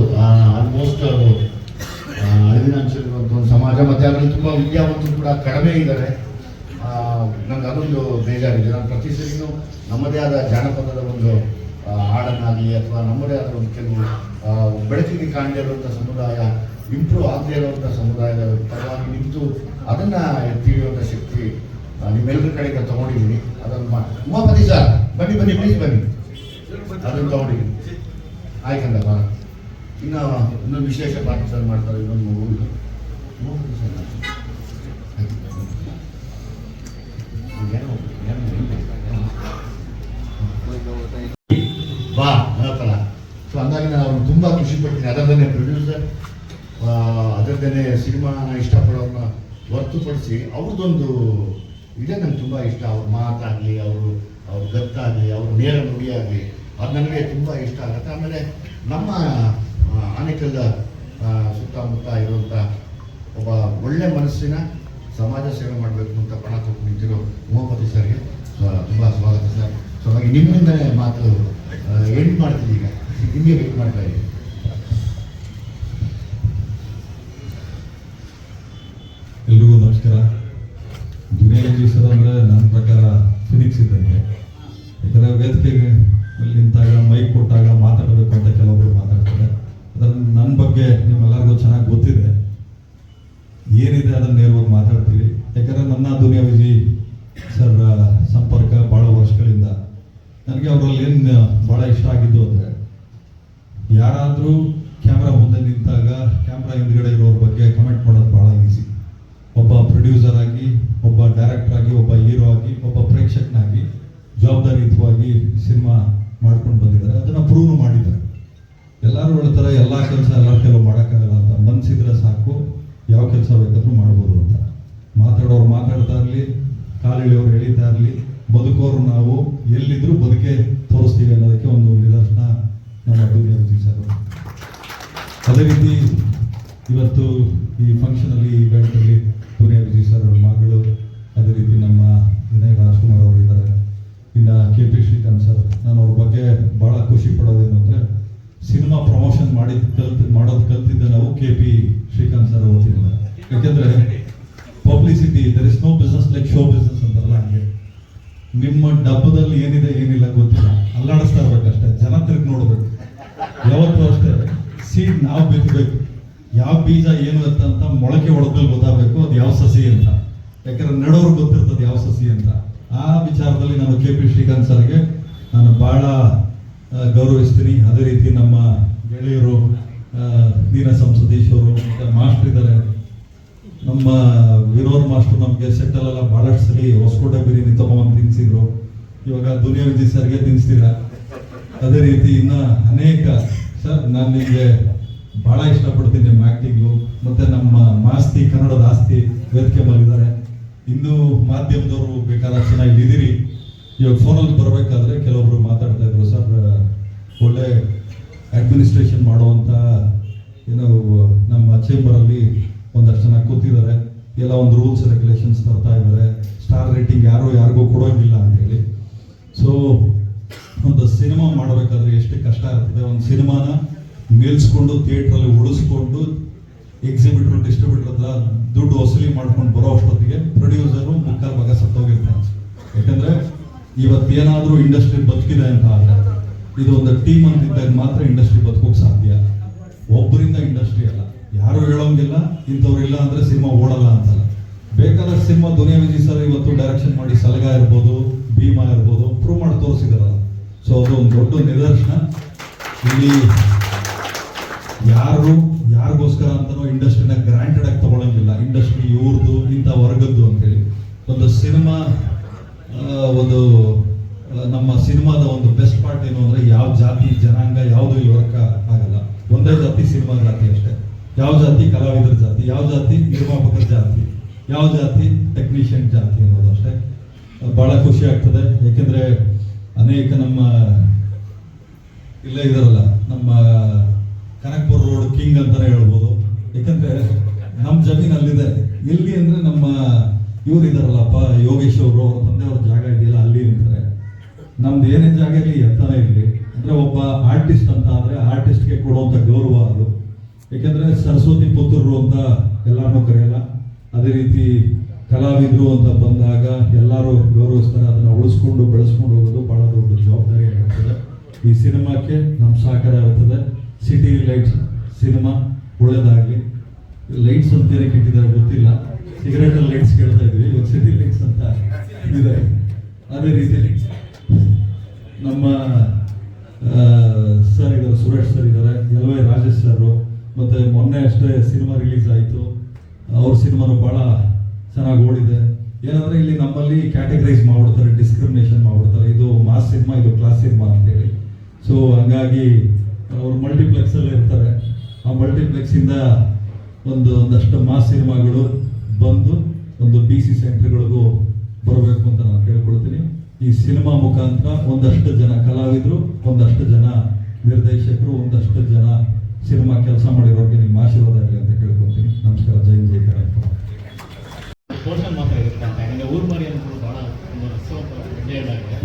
Speaker 9: ಆಲ್ಮೋಸ್ಟ್ ಅದು ಅಳಿವಿನ ಅಂಚಿರುವಂಥ ಒಂದು ಸಮಾಜ. ಮತ್ತು ಅದರಲ್ಲಿ ತುಂಬ ವಿದ್ಯಾವಂತರು ಕೂಡ ಕಡಿಮೆ ಇದ್ದಾರೆ. ನಂಗೆ ಅದೊಂದು ಬೇಜಾರಿದೆ. ನಾನು ಪ್ರತಿ ಸರಿನೂ ನಮ್ಮದೇ ಆದ ಜಾನಪದದ ಒಂದು ಹಾಡನ್ನಾಗಲಿ ಅಥವಾ ನಮ್ಮದೇ ಆದ ಒಂದು ಕೆಲವು ಬೆಳಕಿಗೆ ಕಾಣದೇ ಇರುವಂಥ ಸಮುದಾಯ, ಇಂಪ್ರೂವ್ ಆಗದೇ ಇರುವಂಥ ಸಮುದಾಯದ ಪರವಾಗಿ ನಿಂತು ಅದನ್ನು ತಿಳಿಯುವಂಥ ಶಕ್ತಿ ನಿಮ್ಮೆಲ್ಲರ ಕಡೆಗೆ ತೊಗೊಂಡಿದ್ದೀನಿ. ಅದನ್ನು ಉಮಾಪತಿ ಸರ್ ಬನ್ನಿ ಬನ್ನಿ ಪ್ಲೀಸ್ ಬನ್ನಿ, ಅದನ್ನು ತೊಗೊಂಡಿದ್ದೀನಿ. ಆಯ್ಕಂದ ಬಾ. ಇನ್ನು ಇನ್ನೊಂದು ವಿಶೇಷ ಪಾತ್ರ ಮಾಡ್ತಾರೆ, ಇನ್ನೊಂದು ಮಗು ಉಮಾಪತಿ ಸರ್ ಬಾ ಅನ್ನೋತ್ತಲ್ಲ. ಸೊ ಹಂಗಾಗಿ ನಾನು ಅವ್ರನ್ನ ತುಂಬ ಖುಷಿ ಪಡ್ತೀನಿ. ಅದರದೇ ಪ್ರೊಡ್ಯೂಸರ್, ಅದರದೇ ಸಿನಿಮಾನ ಇಷ್ಟಪಡೋರನ್ನ ಹೊರತುಪಡಿಸಿ ಅವ್ರದ್ದೊಂದು ಇದೇ ನಂಗೆ ತುಂಬ ಇಷ್ಟ. ಅವ್ರ ಮಾತಾಗಲಿ, ಅವ್ರ ಗತ್ತಾಗಲಿ, ಅವ್ರ ನೇರ ನುಡಿಯಾಗಲಿ, ಅದು ನನಗೆ ತುಂಬ ಇಷ್ಟ ಆಗುತ್ತೆ. ಆಮೇಲೆ ನಮ್ಮ ಆನೇಕಲ್ ಸುತ್ತಮುತ್ತ ಇರುವಂಥ ಒಬ್ಬ ಒಳ್ಳೆ ಮನಸ್ಸಿನ ಸಮಾಜ ಸೇವೆ ಮಾಡಬೇಕು ಅಂತ ಪಣ ಕೊಟ್ಟು ನಿಂತಿರೋ ಉಮಾಪತಿ ಸರ್ಗೆ ತುಂಬ ಸ್ವಾಗತ ಸರ್. ಸೊ ಹಾಗೆ ನಿಮ್ಮಿಂದಲೇ ಮಾತು ಎಂಡ್ ಮಾಡ್ತೀನಿ. ಈಗ ನಿಮಗೆ ವೇಟ್ ಮಾಡ್ತಾ ಇದ್ದೀನಿ.
Speaker 10: ಎಲ್ರಿಗೂ ನಮಸ್ಕಾರ. ದುನಿಯಾ ಸರ್ ಅಂದರೆ ನನ್ನ ಪ್ರಕಾರ ಫಿನಿಕ್ಸ್ ಇದ್ದಂಗೆ. ಯಾಕಂದರೆ ವೇದಿಕೆಗೆ ನಿಂತಾಗ ಮೈಕ್ ಕೊಟ್ಟಾಗ ಮಾತಾಡಬೇಕು ಅಂತ ಕೆಲವೊಬ್ರು ಮಾತಾಡ್ತಾರೆ. ಅದನ್ನು ನನ್ನ ಬಗ್ಗೆ ನಿಮ್ಮೆಲ್ಲರಿಗೂ ಚೆನ್ನಾಗಿ ಗೊತ್ತಿದೆ. ಏನಿದೆ ಅದನ್ನು ನೇರವಾಗಿ ಮಾತಾಡ್ತೀವಿ. ಯಾಕಂದರೆ ನನ್ನ ದುನಿಯಾ ವಿಜಯ್ ಸರ್ ಸಂಪರ್ಕ ಭಾಳ ವರ್ಷಗಳಿಂದ. ನನಗೆ ಅವರಲ್ಲಿ ಏನು ಭಾಳ ಇಷ್ಟ ಆಗಿದ್ದು ಅಂದರೆ, ಯಾರಾದರೂ ಕ್ಯಾಮ್ರಾ ಮುಂದೆ ನಿಂತಾಗ ಕ್ಯಾಮ್ರಾ ಹಿಂದ್ಗಡೆ ಇರೋರ ಬಗ್ಗೆ ಕಮೆಂಟ್ ಮಾಡೋದು ಭಾಳ ಈಸಿ. ಒಬ್ಬ ಪ್ರೊಡ್ಯೂಸರ್ ಆಗಿ, ಒಬ್ಬ ಡೈರೆಕ್ಟರ್ ಆಗಿ, ಒಬ್ಬ ಹೀರೋ ಆಗಿ, ಒಬ್ಬ ಪ್ರೇಕ್ಷಕನಾಗಿ ಜವಾಬ್ದಾರಿಯುತವಾಗಿ ಸಿನಿಮಾ ಮಾಡ್ಕೊಂಡು ಬಂದಿದ್ದಾರೆ. ಅದನ್ನು ಪ್ರೂವ್ ಮಾಡಿದ್ದಾರೆ. ಎಲ್ಲರೂ ಹೇಳ್ತಾರೆ ಎಲ್ಲ ಕೆಲಸ ಎಲ್ಲ ಕೆಲವು ಮಾಡೋಕ್ಕಾಗಲ್ಲ ಅಂತ. ಮನಸ್ಸಿದ್ರೆ ಸಾಕು, ಯಾವ ಕೆಲಸ ಬೇಕಾದ್ರೂ ಮಾಡ್ಬೋದು ಅಂತ. ಮಾತಾಡೋರು ಮಾತಾಡ್ತಾ ಇರಲಿ, ಕಾಲೆಳೆಯವ್ರು ಎಳೀತಾ ಇರಲಿ, ಬದುಕೋರು ನಾವು ಎಲ್ಲಿದ್ರೂ ಬದುಕೆ ತೋರಿಸ್ತೀವಿ ಅನ್ನೋದಕ್ಕೆ ಒಂದು ನಿದರ್ಶನ ನಮ್ಮ ದುನಿಯಾ ವಿಜಯ್ ಸರ್. ಅದೇ ರೀತಿ ಇವತ್ತು ಈ ಫಂಕ್ಷನಲ್ಲಿ, ಇವೆಂಟಲ್ಲಿ ದುನಿಯಾ ವಿಜಯ್ ಸರ್ ಅವ್ರ ಮಗಳು, ಅದೇ ರೀತಿ ನಮ್ಮ ವಿನಯ್ ರಾಜ್ಕುಮಾರ್ ಅವರು ಇದ್ದಾರೆ. ಇನ್ನು KP ಶ್ರೀಕಾಂತ್ ಸರ್. ನಾನು ಅವ್ರ ಬಗ್ಗೆ ಭಾಳ ಖುಷಿ ಪಡೋದೇನು ಅಂದರೆ, ಸಿನಿಮಾ ಪ್ರಮೋಷನ್ ಮಾಡೋದು ಕಲ್ತಿದ್ದೆ ನಾವು KP ಶ್ರೀಕಾಂತ್ ಸರ್ ಓದ್ತಿಲ್ಲ. ಯಾಕೆಂದರೆ publicity, there is no business like show business ಅಂತಾರಲ್ಲ ಹಾಗೆ. ನಿಮ್ಮ ಡಬ್ಬದಲ್ಲಿ ಏನಿದೆ ಏನಿಲ್ಲ ಗೊತ್ತಿಲ್ಲ, ಅಲ್ಲಾಡಿಸ್ತಾ ಇರ್ಬೇಕಷ್ಟೇ, ಜನ ತಿರುಗಿ ನೋಡ್ಬೇಕು. ಯಾವತ್ತೂ ಅಷ್ಟೇ ಸೀಡ್ ನಾವು ಬಿತ್ತಬೇಕು. ಯಾವ ಬೀಜ ಏನು ಅಂತ ಮೊಳಕೆ ಹೊಡೆದ್ಮೇಲೆ ಗೊತ್ತಾಗಬೇಕು ಅದು ಯಾವ ಸಸಿ ಅಂತ. ಯಾಕಂದ್ರೆ ನೆಡೋರು ಗೊತ್ತಿರ್ತದೆ ಯಾವ ಸಸಿ ಅಂತ. ಆ ವಿಚಾರದಲ್ಲಿ ನಾನು KP ಶ್ರೀಕಾಂತ್ ಸರ್ಗೆ ನಾನು ಭಾಳ ಗೌರವಿಸ್ತೀನಿ. ಅದೇ ರೀತಿ ನಮ್ಮ ಗೆಳೆಯರು ನೀರಸಂ ಸತೀಶ್ ಅವರು, ಮತ್ತು ಮಾಸ್ಟರ್ ಇದ್ದಾರೆ. ನಮ್ಮ ವಿನೋದ್ ಮಾಸ್ಟರ್ ನಮಗೆ ಸೆಟ್ಟಲ್ಲೆಲ್ಲ ಭಾಳಷ್ಟು ಸರಿ ಹೊಸಕೋಟೆ ಬಿರಿಯಾನಿ ತೊಗೊಂಬಂದು ತಿನ್ನಿಸಿದ್ರು. ಇವಾಗ ದುನಿಯಾ ವಿಜಯ್ ಸರ್ಗೆ ತಿನ್ನಿಸ್ತೀರಾ. ಅದೇ ರೀತಿ ಇನ್ನು ಅನೇಕ ಸರ್, ನಾನು ನಿಮಗೆ ಭಾಳ ಇಷ್ಟಪಡ್ತೀನಿ ನಿಮ್ಮ ಆ್ಯಕ್ಟಿಂಗು. ಮತ್ತು ನಮ್ಮ ಮಾಸ್ತಿ, ಕನ್ನಡದ ಆಸ್ತಿ ವೇದಿಕೆ ಮೇಲಿದ್ದಾರೆ. ಇನ್ನೂ ಮಾಧ್ಯಮದವರು ಬೇಕಾದಷ್ಟು ಜನ ಇಲ್ಲಿದ್ದೀರಿ. ಇವಾಗ ಫೋನಲ್ಲಿ ಬರಬೇಕಾದ್ರೆ ಕೆಲವೊಬ್ರು ಮಾತಾಡ್ತಾ ಇದ್ರು, ಸರ್ ಒಳ್ಳೆ ಅಡ್ಮಿನಿಸ್ಟ್ರೇಷನ್ ಮಾಡುವಂಥ ಏನೋ ನಮ್ಮ ಚೇಂಬರಲ್ಲಿ ಒಂದಷ್ಟು ಜನ ಕೂತಿದ್ದಾರೆ, ಎಲ್ಲ ಒಂದು ರೂಲ್ಸ್ ರೆಗ್ಯುಲೇಷನ್ಸ್ ತರ್ತಾ ಇದ್ದಾರೆ, ಸ್ಟಾರ್ ರೇಟಿಂಗ್ ಯಾರಿಗೂ ಕೊಡೋಂಗಿಲ್ಲ ಅಂತೇಳಿ. ಸೊ ಒಂದು ಸಿನಿಮಾ ಮಾಡಬೇಕಾದ್ರೆ ಎಷ್ಟು ಕಷ್ಟ ಇರ್ತದೆ. ಒಂದು ಸಿನಿಮಾನ ನಿಲ್ಲಿಸ್ಕೊಂಡು ಥಿಯೇಟ್ರಲ್ಲಿ ಉಳಿಸ್ಕೊಂಡು ಎಕ್ಸಿಬಿಟ್ರು, ಡಿಸ್ಟ್ರಿಬ್ಯೂಟರ್ ಹತ್ರ ದುಡ್ಡು ವಸೂಲಿ ಮಾಡ್ಕೊಂಡು ಬರೋ ಅಷ್ಟೊತ್ತಿಗೆ ಪ್ರೊಡ್ಯೂಸರು ಮುಕ್ಕಾಲು ಭಾಗ ಸತ್ತೋಗಿರ್ತಾನೆ. ಯಾಕಂದರೆ ಇವತ್ತೇನಾದರೂ ಇಂಡಸ್ಟ್ರಿ ಬದುಕಿದೆ ಅಂತ ಆದರೆ ಇದು ಒಂದು ಟೀಮ್ ಅಂತ ಇದ್ದಾಗ ಮಾತ್ರ ಇಂಡಸ್ಟ್ರಿ ಬದುಕೋಕೆ ಸಾಧ್ಯ. ಒಬ್ಬರಿಂದ ಇಂಡಸ್ಟ್ರಿ ಅಲ್ಲ, ಯಾರು ಹೇಳೋಂಗಿಲ್ಲ ಇಂಥವ್ರಿಲ್ಲ ಅಂದರೆ ಸಿನಿಮಾ ಓಡಲ್ಲ ಅಂತಲ್ಲ. ಬೇಕಾದಷ್ಟು ಸಿನಿಮಾ ದುನಿಯಾ ವಿಜಯ್ ಸರ್ ಇವತ್ತು ಡೈರೆಕ್ಷನ್ ಮಾಡಿ ಸಲಗ ಇರ್ಬೋದು, ಭೀಮಾ ಇರ್ಬೋದು, ಪ್ರೂವ್ ಮಾಡಿ ತೋರಿಸಿದಾರಲ್ಲ. ಸೊ ಅದು ಒಂದು ದೊಡ್ಡ ನಿದರ್ಶನ. ಇಲ್ಲಿ
Speaker 12: ಇವ್ರದ್ದು ಇಂಥ ವರ್ಗದ್ದು ಅಂತೇಳಿ ಒಂದು ಸಿನಿಮಾ ಒಂದು ನಮ್ಮ ಸಿನಿಮಾದ ಒಂದು ಬೆಸ್ಟ್ ಪಾರ್ಟ್ ಏನು ಅಂದರೆ ಯಾವ ಜಾತಿ ಜನಾಂಗ ಯಾವುದು ಇಲ್ಲಿ ವರ್ಕ್ ಆಗಲ್ಲ. ಒಂದೇ ಜಾತಿ ಸಿನಿಮಾ ಜಾತಿ ಅಷ್ಟೇ. ಯಾವ ಜಾತಿ ಕಲಾವಿದರ ಜಾತಿ, ಯಾವ ಜಾತಿ ನಿರ್ಮಾಪಕರ ಜಾತಿ, ಯಾವ ಜಾತಿ ಟೆಕ್ನಿಷಿಯನ್ ಜಾತಿ ಅನ್ನೋದು ಅಷ್ಟೇ. ಭಾಳ ಖುಷಿ ಆಗ್ತದೆ. ಏಕೆಂದರೆ ಅನೇಕ ನಮ್ಮ ಇಲ್ಲೇ ಇದಾರಲ್ಲ, ನಮ್ಮ ಕನಕಪುರ ರೋಡ್ ಕಿಂಗ್ ಅಂತಲೇ ಹೇಳ್ಬೋದು. ಯಾಕಂದರೆ ನಮ್ಮ ಜಮೀನಲ್ಲಿದೆ. ಎಲ್ಲಿ ಅಂದರೆ ನಮ್ಮ ಇವ್ರು ಇದಾರಲ್ಲಪ್ಪ, ಯೋಗೇಶ್ ಅವರು, ಅವ್ರ ತಂದೆಯವ್ರ ಜಾಗ ಇದೆಯಲ್ಲ ಅಲ್ಲಿ ಅಂತಾರೆ. ನಮ್ದು ಏನೇ ಜಾಗ ಇರಲಿ ಎತ್ತನೇ ಇರಲಿ, ಅಂದರೆ ಒಬ್ಬ ಆರ್ಟಿಸ್ಟ್ ಅಂತ ಅಂದರೆ ಆರ್ಟಿಸ್ಟ್ಗೆ ಕೊಡುವಂಥ ಗೌರವ ಅದು. ಏಕೆಂದರೆ ಸರಸ್ವತಿ ಪುತ್ರರು ಅಂತ ಎಲ್ಲರನ್ನೂ ಕರೆಯಲ್ಲ. ಅದೇ ರೀತಿ ಕಲಾವಿದರು ಅಂತ ಬಂದಾಗ ಎಲ್ಲರೂ ಗೌರವಿಸ್ತಾರೆ. ಅದನ್ನು ಉಳಿಸ್ಕೊಂಡು ಬೆಳೆಸ್ಕೊಂಡು ಹೋಗೋದು ಭಾಳ ದೊಡ್ಡ ಜವಾಬ್ದಾರಿ ಆಗಿರ್ತದೆ. ಈ ಸಿನಿಮಾಕ್ಕೆ ನಮ್ಮ ಸಹಕಾರ ಇರ್ತದೆ. ಸಿಟಿ ಲೈಟ್ಸ್ ಸಿನಿಮಾ ಒಳ್ಳೆಯದಾಗಲಿ. ಲೈಟ್ಸ್ ಅಂತ ಏನಕ್ಕೆ ಇಟ್ಟಿದ್ದಾರೆ ಗೊತ್ತಿಲ್ಲ, ಸಿಗರೇಟಲ್ಲಿ ಲೈಟ್ಸ್ ಕೇಳ್ತಾ ಇದ್ವಿ, ಇವಾಗ ಸಿಟಿ ಲೈಟ್ಸ್ ಅಂತ ಇದೆ. ಅದೇ ರೀತಿ ನಮ್ಮ ಸರ್ ಇದ್ದಾರೆ, ಸುರೇಶ್ ಸರ್ ಇದ್ದಾರೆ, ಎಲ್ ವೈ ರಾಜೇಶ್ ಸರ್, ಮತ್ತು ಮೊನ್ನೆ ಅಷ್ಟೇ ಸಿನಿಮಾ ರಿಲೀಸ್ ಆಯಿತು. ಅವ್ರ ಸಿನಿಮಾನು ಭಾಳ ಚೆನ್ನಾಗಿ ಓಡಿದೆ. ಏನಂದರೆ ಇಲ್ಲಿ ನಮ್ಮಲ್ಲಿ ಕ್ಯಾಟಗರೈಸ್ ಮಾಡ್ಬಿಡ್ತಾರೆ, ಡಿಸ್ಕ್ರಿಮಿನೇಷನ್ ಮಾಡ್ಬಿಡ್ತಾರೆ, ಇದು ಮಾಸ್ ಸಿನಿಮಾ, ಇದು ಕ್ಲಾಸ್ ಸಿನಿಮಾ ಅಂತೇಳಿ. ಸೊ ಹಂಗಾಗಿ ಅವರು ಮಲ್ಟಿಪ್ಲೆಕ್ಸಲ್ಲಿ ಇರ್ತಾರೆ. ಆ ಮಲ್ಟಿಪ್ಲೆಕ್ಸಿಂದ ಒಂದಷ್ಟು ಮಾಸ್ ಸಿನಿಮಾಗಳು ಬಂದು ಒಂದು BC ಸೆಂಟರ್ಗಳಿಗೂ ಬರಬೇಕು ಅಂತ ನಾನು ಕೇಳ್ಕೊಳ್ತೀನಿ. ಈ ಸಿನಿಮಾ ಮುಖಾಂತರ ಒಂದಷ್ಟು ಜನ ಕಲಾವಿದರು, ಒಂದಷ್ಟು ಜನ ನಿರ್ದೇಶಕರು, ಒಂದಷ್ಟು ಜನ ಸಿನಿಮಾ ಕೆಲಸ ಮಾಡಿರೋರಿಗೆ ನಿಮ್ಮ ಆಶೀರ್ವಾದ ಆಗಲಿ ಅಂತ ಕೇಳ್ಕೊಳ್ತೀನಿ. ನಮಸ್ಕಾರ. ಜೈ ಹಿಂದ್, ಜೈ ಕರ್ನಾಟಕ.
Speaker 5: ಪೋರ್ಷನ್ ಮಾತ್ರ ಇರುತ್ತೆ ಅಂತ ನನಗೆ ಊರು ಮರಿ ಅಂದ್ಕೊಂಡು ಭಾಳ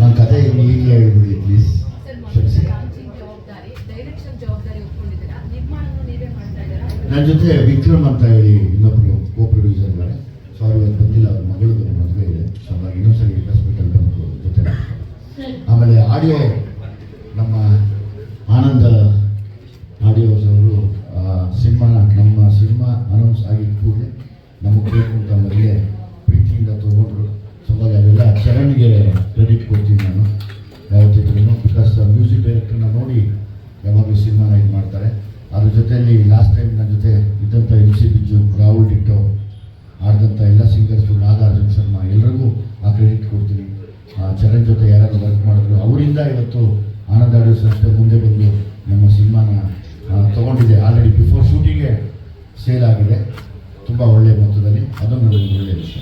Speaker 9: ನನ್ನ ಕತೆ ಈಗಲೇ ಹೇಳ್ಬಿಡಿ ಪ್ಲೀಸ್. ನನ್ನ ಜೊತೆ ವಿಕ್ರಮ್ ಅಂತ ಹೇಳಿ ಇನ್ನೊಬ್ರು ಕೋ ಪ್ರೊಡ್ಯೂಸರ್ ಇದ್ದಾರೆ. ಸೊ ಅವ್ರು ಇವತ್ತು ಬಂದಿಲ್ಲ, ಅವ್ರ ಮಗಳದ್ದು ಮದುವೆ ಇದೆ. ಸೊ ಹಾಗಾಗಿ ಇನ್ನೊಂದ್ಸರಿ ಹಾಸ್ಪಿಟಲ್ ಬಂದು ಜೊತೆ. ಆಮೇಲೆ ಆಡಿಯೋ ನಮ್ಮ ಆನಂದ ಆಡಿಯೋಸ್ ಅವರು ನಮ್ಮ ಸಿನಿಮಾ ಅನೌನ್ಸ್ ಆಗಿದ್ದ ಕೂಡಲೇ ನಮಗೆ ಬೇಕು ಅಂತ ಮೊದಲೇ ಪ್ರೀತಿಯಿಂದ ತೊಗೊಂಡ್ರು. ಸೊ ಹಾಗಾಗಿ ಅದೆಲ್ಲ ಚರಣ್ಗೆ ಕ್ರೆಡಿಟ್ ಕೊಡ್ತೀನಿ ನಾನು ಯಾವತ್ತಿದ್ರು. ಬಿಕಾಸ್ ಮ್ಯೂಸಿಕ್ ಡೈರೆಕ್ಟರ್ನ ನೋಡಿ ಯಾವಾಗಲೂ ಸಿನಿಮಾನ ಇದು ಮಾಡ್ತಾರೆ. ಅದ್ರ ಜೊತೆಯಲ್ಲಿ ಲಾಸ್ಟ್ ಟೈಮ್ ನನ್ನ ಜೊತೆ ಇದ್ದಂಥ MC ಬಿಜ್ಜು, ರಾಹುಲ್ ಡಿಟ್ಟೋ, ಆಡಿದಂಥ ಎಲ್ಲ ಸಿಂಗರ್ಸು, ನಾಗಾರ್ಜುನ್ ಶರ್ಮಾ, ಎಲ್ಲರಿಗೂ ಆ ಕ್ರೆಡಿಟ್ ಕೊಡ್ತೀನಿ. ಚರಣ್ ಜೊತೆ ಯಾರು ವರ್ಕ್ ಮಾಡಿದ್ರು ಅವರಿಂದ ಇವತ್ತು ಆನಂದ್ ಆಡಿಯೋಸ್ ಅಷ್ಟೇ ಮುಂದೆ ಬಂದು ನಮ್ಮ ಸಿನಿಮಾನ ತೊಗೊಂಡಿದೆ. ಆಲ್ರೆಡಿ ಬಿಫೋರ್ ಶೂಟಿಂಗ್ಗೆ ಸೇಲ್ ಆಗಿದೆ ತುಂಬ ಒಳ್ಳೆಯ ಮೊತ್ತದಲ್ಲಿ. ಅದೊಂದು ನನಗೆ ಒಳ್ಳೆಯ ವಿಷಯ.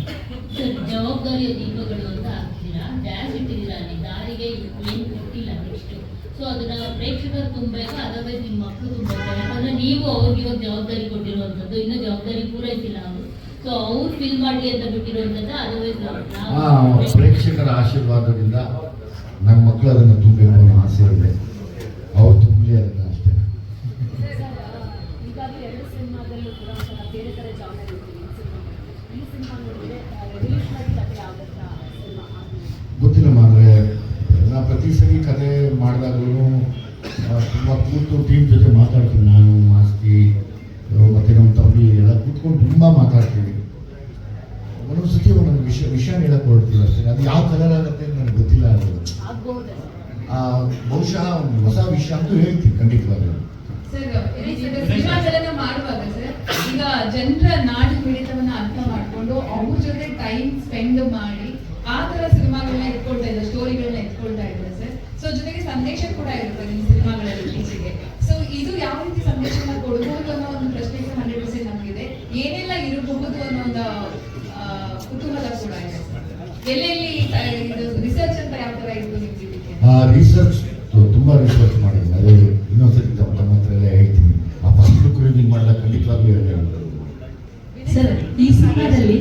Speaker 13: ಜವಾಬ್ದಾರಿಯ ದೀಪಗಳು ಅಂತ ಹಾಕ್ತೀರಾ, ಡ್ಯಾನ್ಸ್ ಇಟ್ಟಿದ್ದೀರಾ, ಅಲ್ಲಿ ದಾರಿಗೆ ಏನು ಕೊಟ್ಟಿಲ್ಲ ನೆಕ್ಸ್ಟ್. ಸೊ ಅದನ್ನ ಪ್ರೇಕ್ಷಕರು ತುಂಬಬೇಕು, ಅದರ್ವೈಸ್ ನಿಮ್ಮ ಮಕ್ಕಳು ತುಂಬಬೇಕು. ಯಾಕಂದ್ರೆ ನೀವು ಅವ್ರಿಗೆ ಇವಾಗ ಜವಾಬ್ದಾರಿ ಕೊಟ್ಟಿರುವಂಥದ್ದು, ಇನ್ನೂ ಜವಾಬ್ದಾರಿ ಪೂರೈಸಿಲ್ಲ ಅವರು. ಸೊ ಅವ್ರು ಫೀಲ್ ಮಾಡಲಿ ಅಂತ ಬಿಟ್ಟಿರುವಂಥದ್ದು. ಅದರ್ವೈಸ್
Speaker 9: ಪ್ರೇಕ್ಷಕರ ಆಶೀರ್ವಾದದಿಂದ ನನ್ನ ಮಕ್ಕಳು ಅದನ್ನು ತುಂಬಬೇಕು ಅನ್ನೋ ಆಸೆ ಇದೆ. ಅವ್ರು ತುಂಬಲಿ ಅದನ್ನು ಅಷ್ಟೇ. ಗೊತ್ತಿಲ್ಲಮ್ಮ, ಅಂದರೆ ನಾ ಪ್ರತಿ ಸರಿ ಕತೆ ಮಾಡಿದಾಗಲೂ ತುಂಬ ಕೂತು ಟೀಮ್ ಜೊತೆ ಮಾತಾಡ್ತೀನಿ. ನಾನು, ಮಾಸ್ತಿ ಮತ್ತು ನಮ್ಮ ತಂಗಿ ಎಲ್ಲ ಕೂತ್ಕೊಂಡು ತುಂಬ ಮಾತಾಡ್ತೀವಿ. ಒಂದೊಂದು ಸತಿ ಒಂದೊಂದು ವಿಷಯ ಹೇಳಕ್ಕೆ ಹೊರಡ್ತೀವಿ ಅಷ್ಟೇ. ಅದು ಯಾವ ಕಲರ್ ಆಗುತ್ತೆ ಅಂತ ನನಗೆ ಗೊತ್ತಿಲ್ಲ. ಅದು ಬಹುಶಃ ಒಂದು ಹೊಸ ವಿಷಯ ಅಂತೂ ಹೇಳ್ತೀನಿ ಖಂಡಿತವಾಗ್ಲೂ.
Speaker 14: ಸಿನಿಮಾಗಳನ್ನ ಮಾಡುವಾಗ ಸರ್, ಈಗ ಜನರ ನಾಡಿ ಮಿಡಿತವನ್ನ ಅರ್ಥ ಮಾಡ್ಕೊಂಡು ಅವ್ರ ಜೊತೆ ಟೈಮ್ ಸ್ಪೆಂಡ್ ಮಾಡಿ ಆ ತರ ಸಿನಿಮಾಗಳನ್ನ ಎತ್ಕೊಳ್ತಾ ಇದ್ದಾರೆ, ಸ್ಟೋರಿಗಳನ್ನ ಎತ್ಕೊಳ್ತಾ ಇದ್ದಾರೆ ಸರ್. ಸೊ ಜೊತೆಗೆ ಸಂದೇಶ ಕೂಡ ಇರುತ್ತೆ ನಿಮ್ಮ ಸಿನಿಮಾಗಳಲ್ಲಿ ಇತ್ತೀಚೆಗೆ. ಸೊ ಇದು ಯಾವ ರೀತಿ ಸಂದೇಶನ ಕೊಡಬಹುದು ಅನ್ನೋ ಒಂದು ಪ್ರಶ್ನೆ 100% ನಮಗಿದೆ. ಏನೆಲ್ಲ ಇರಬಹುದು ಅನ್ನೋ ಒಂದು ಕುತೂಹಲ ಕೂಡ ಇದೆ. ಎಲ್ಲೆಲ್ಲಿ ರಿಸರ್ಚ್ ಅಂತ ಯಾವ ತರ ಇತ್ತು ನಿಮ್ಗೆ?
Speaker 9: ರಿಸರ್ಚ್ ತುಂಬ ರಿಸರ್ಚ್ ಮಾಡಿದ್ದೀನಿ. ಅದು ಇನ್ನೊಂದ್ಸತಿ ತಮ್ಮ ಹತ್ರ ಎಲ್ಲ ಹೇಳ್ತೀನಿ. ಆ ಫಸ್ಟ್ ಲುಕ್ ರಿವ್ಯೂಯಿಂಗ್ ಮಾಡಲ್ಲ ಖಂಡಿತವಾಗ್ಲೂ ಹೇಳಿ.
Speaker 11: ಸರ್, ಈ ಸಿನಿಮಾದಲ್ಲಿ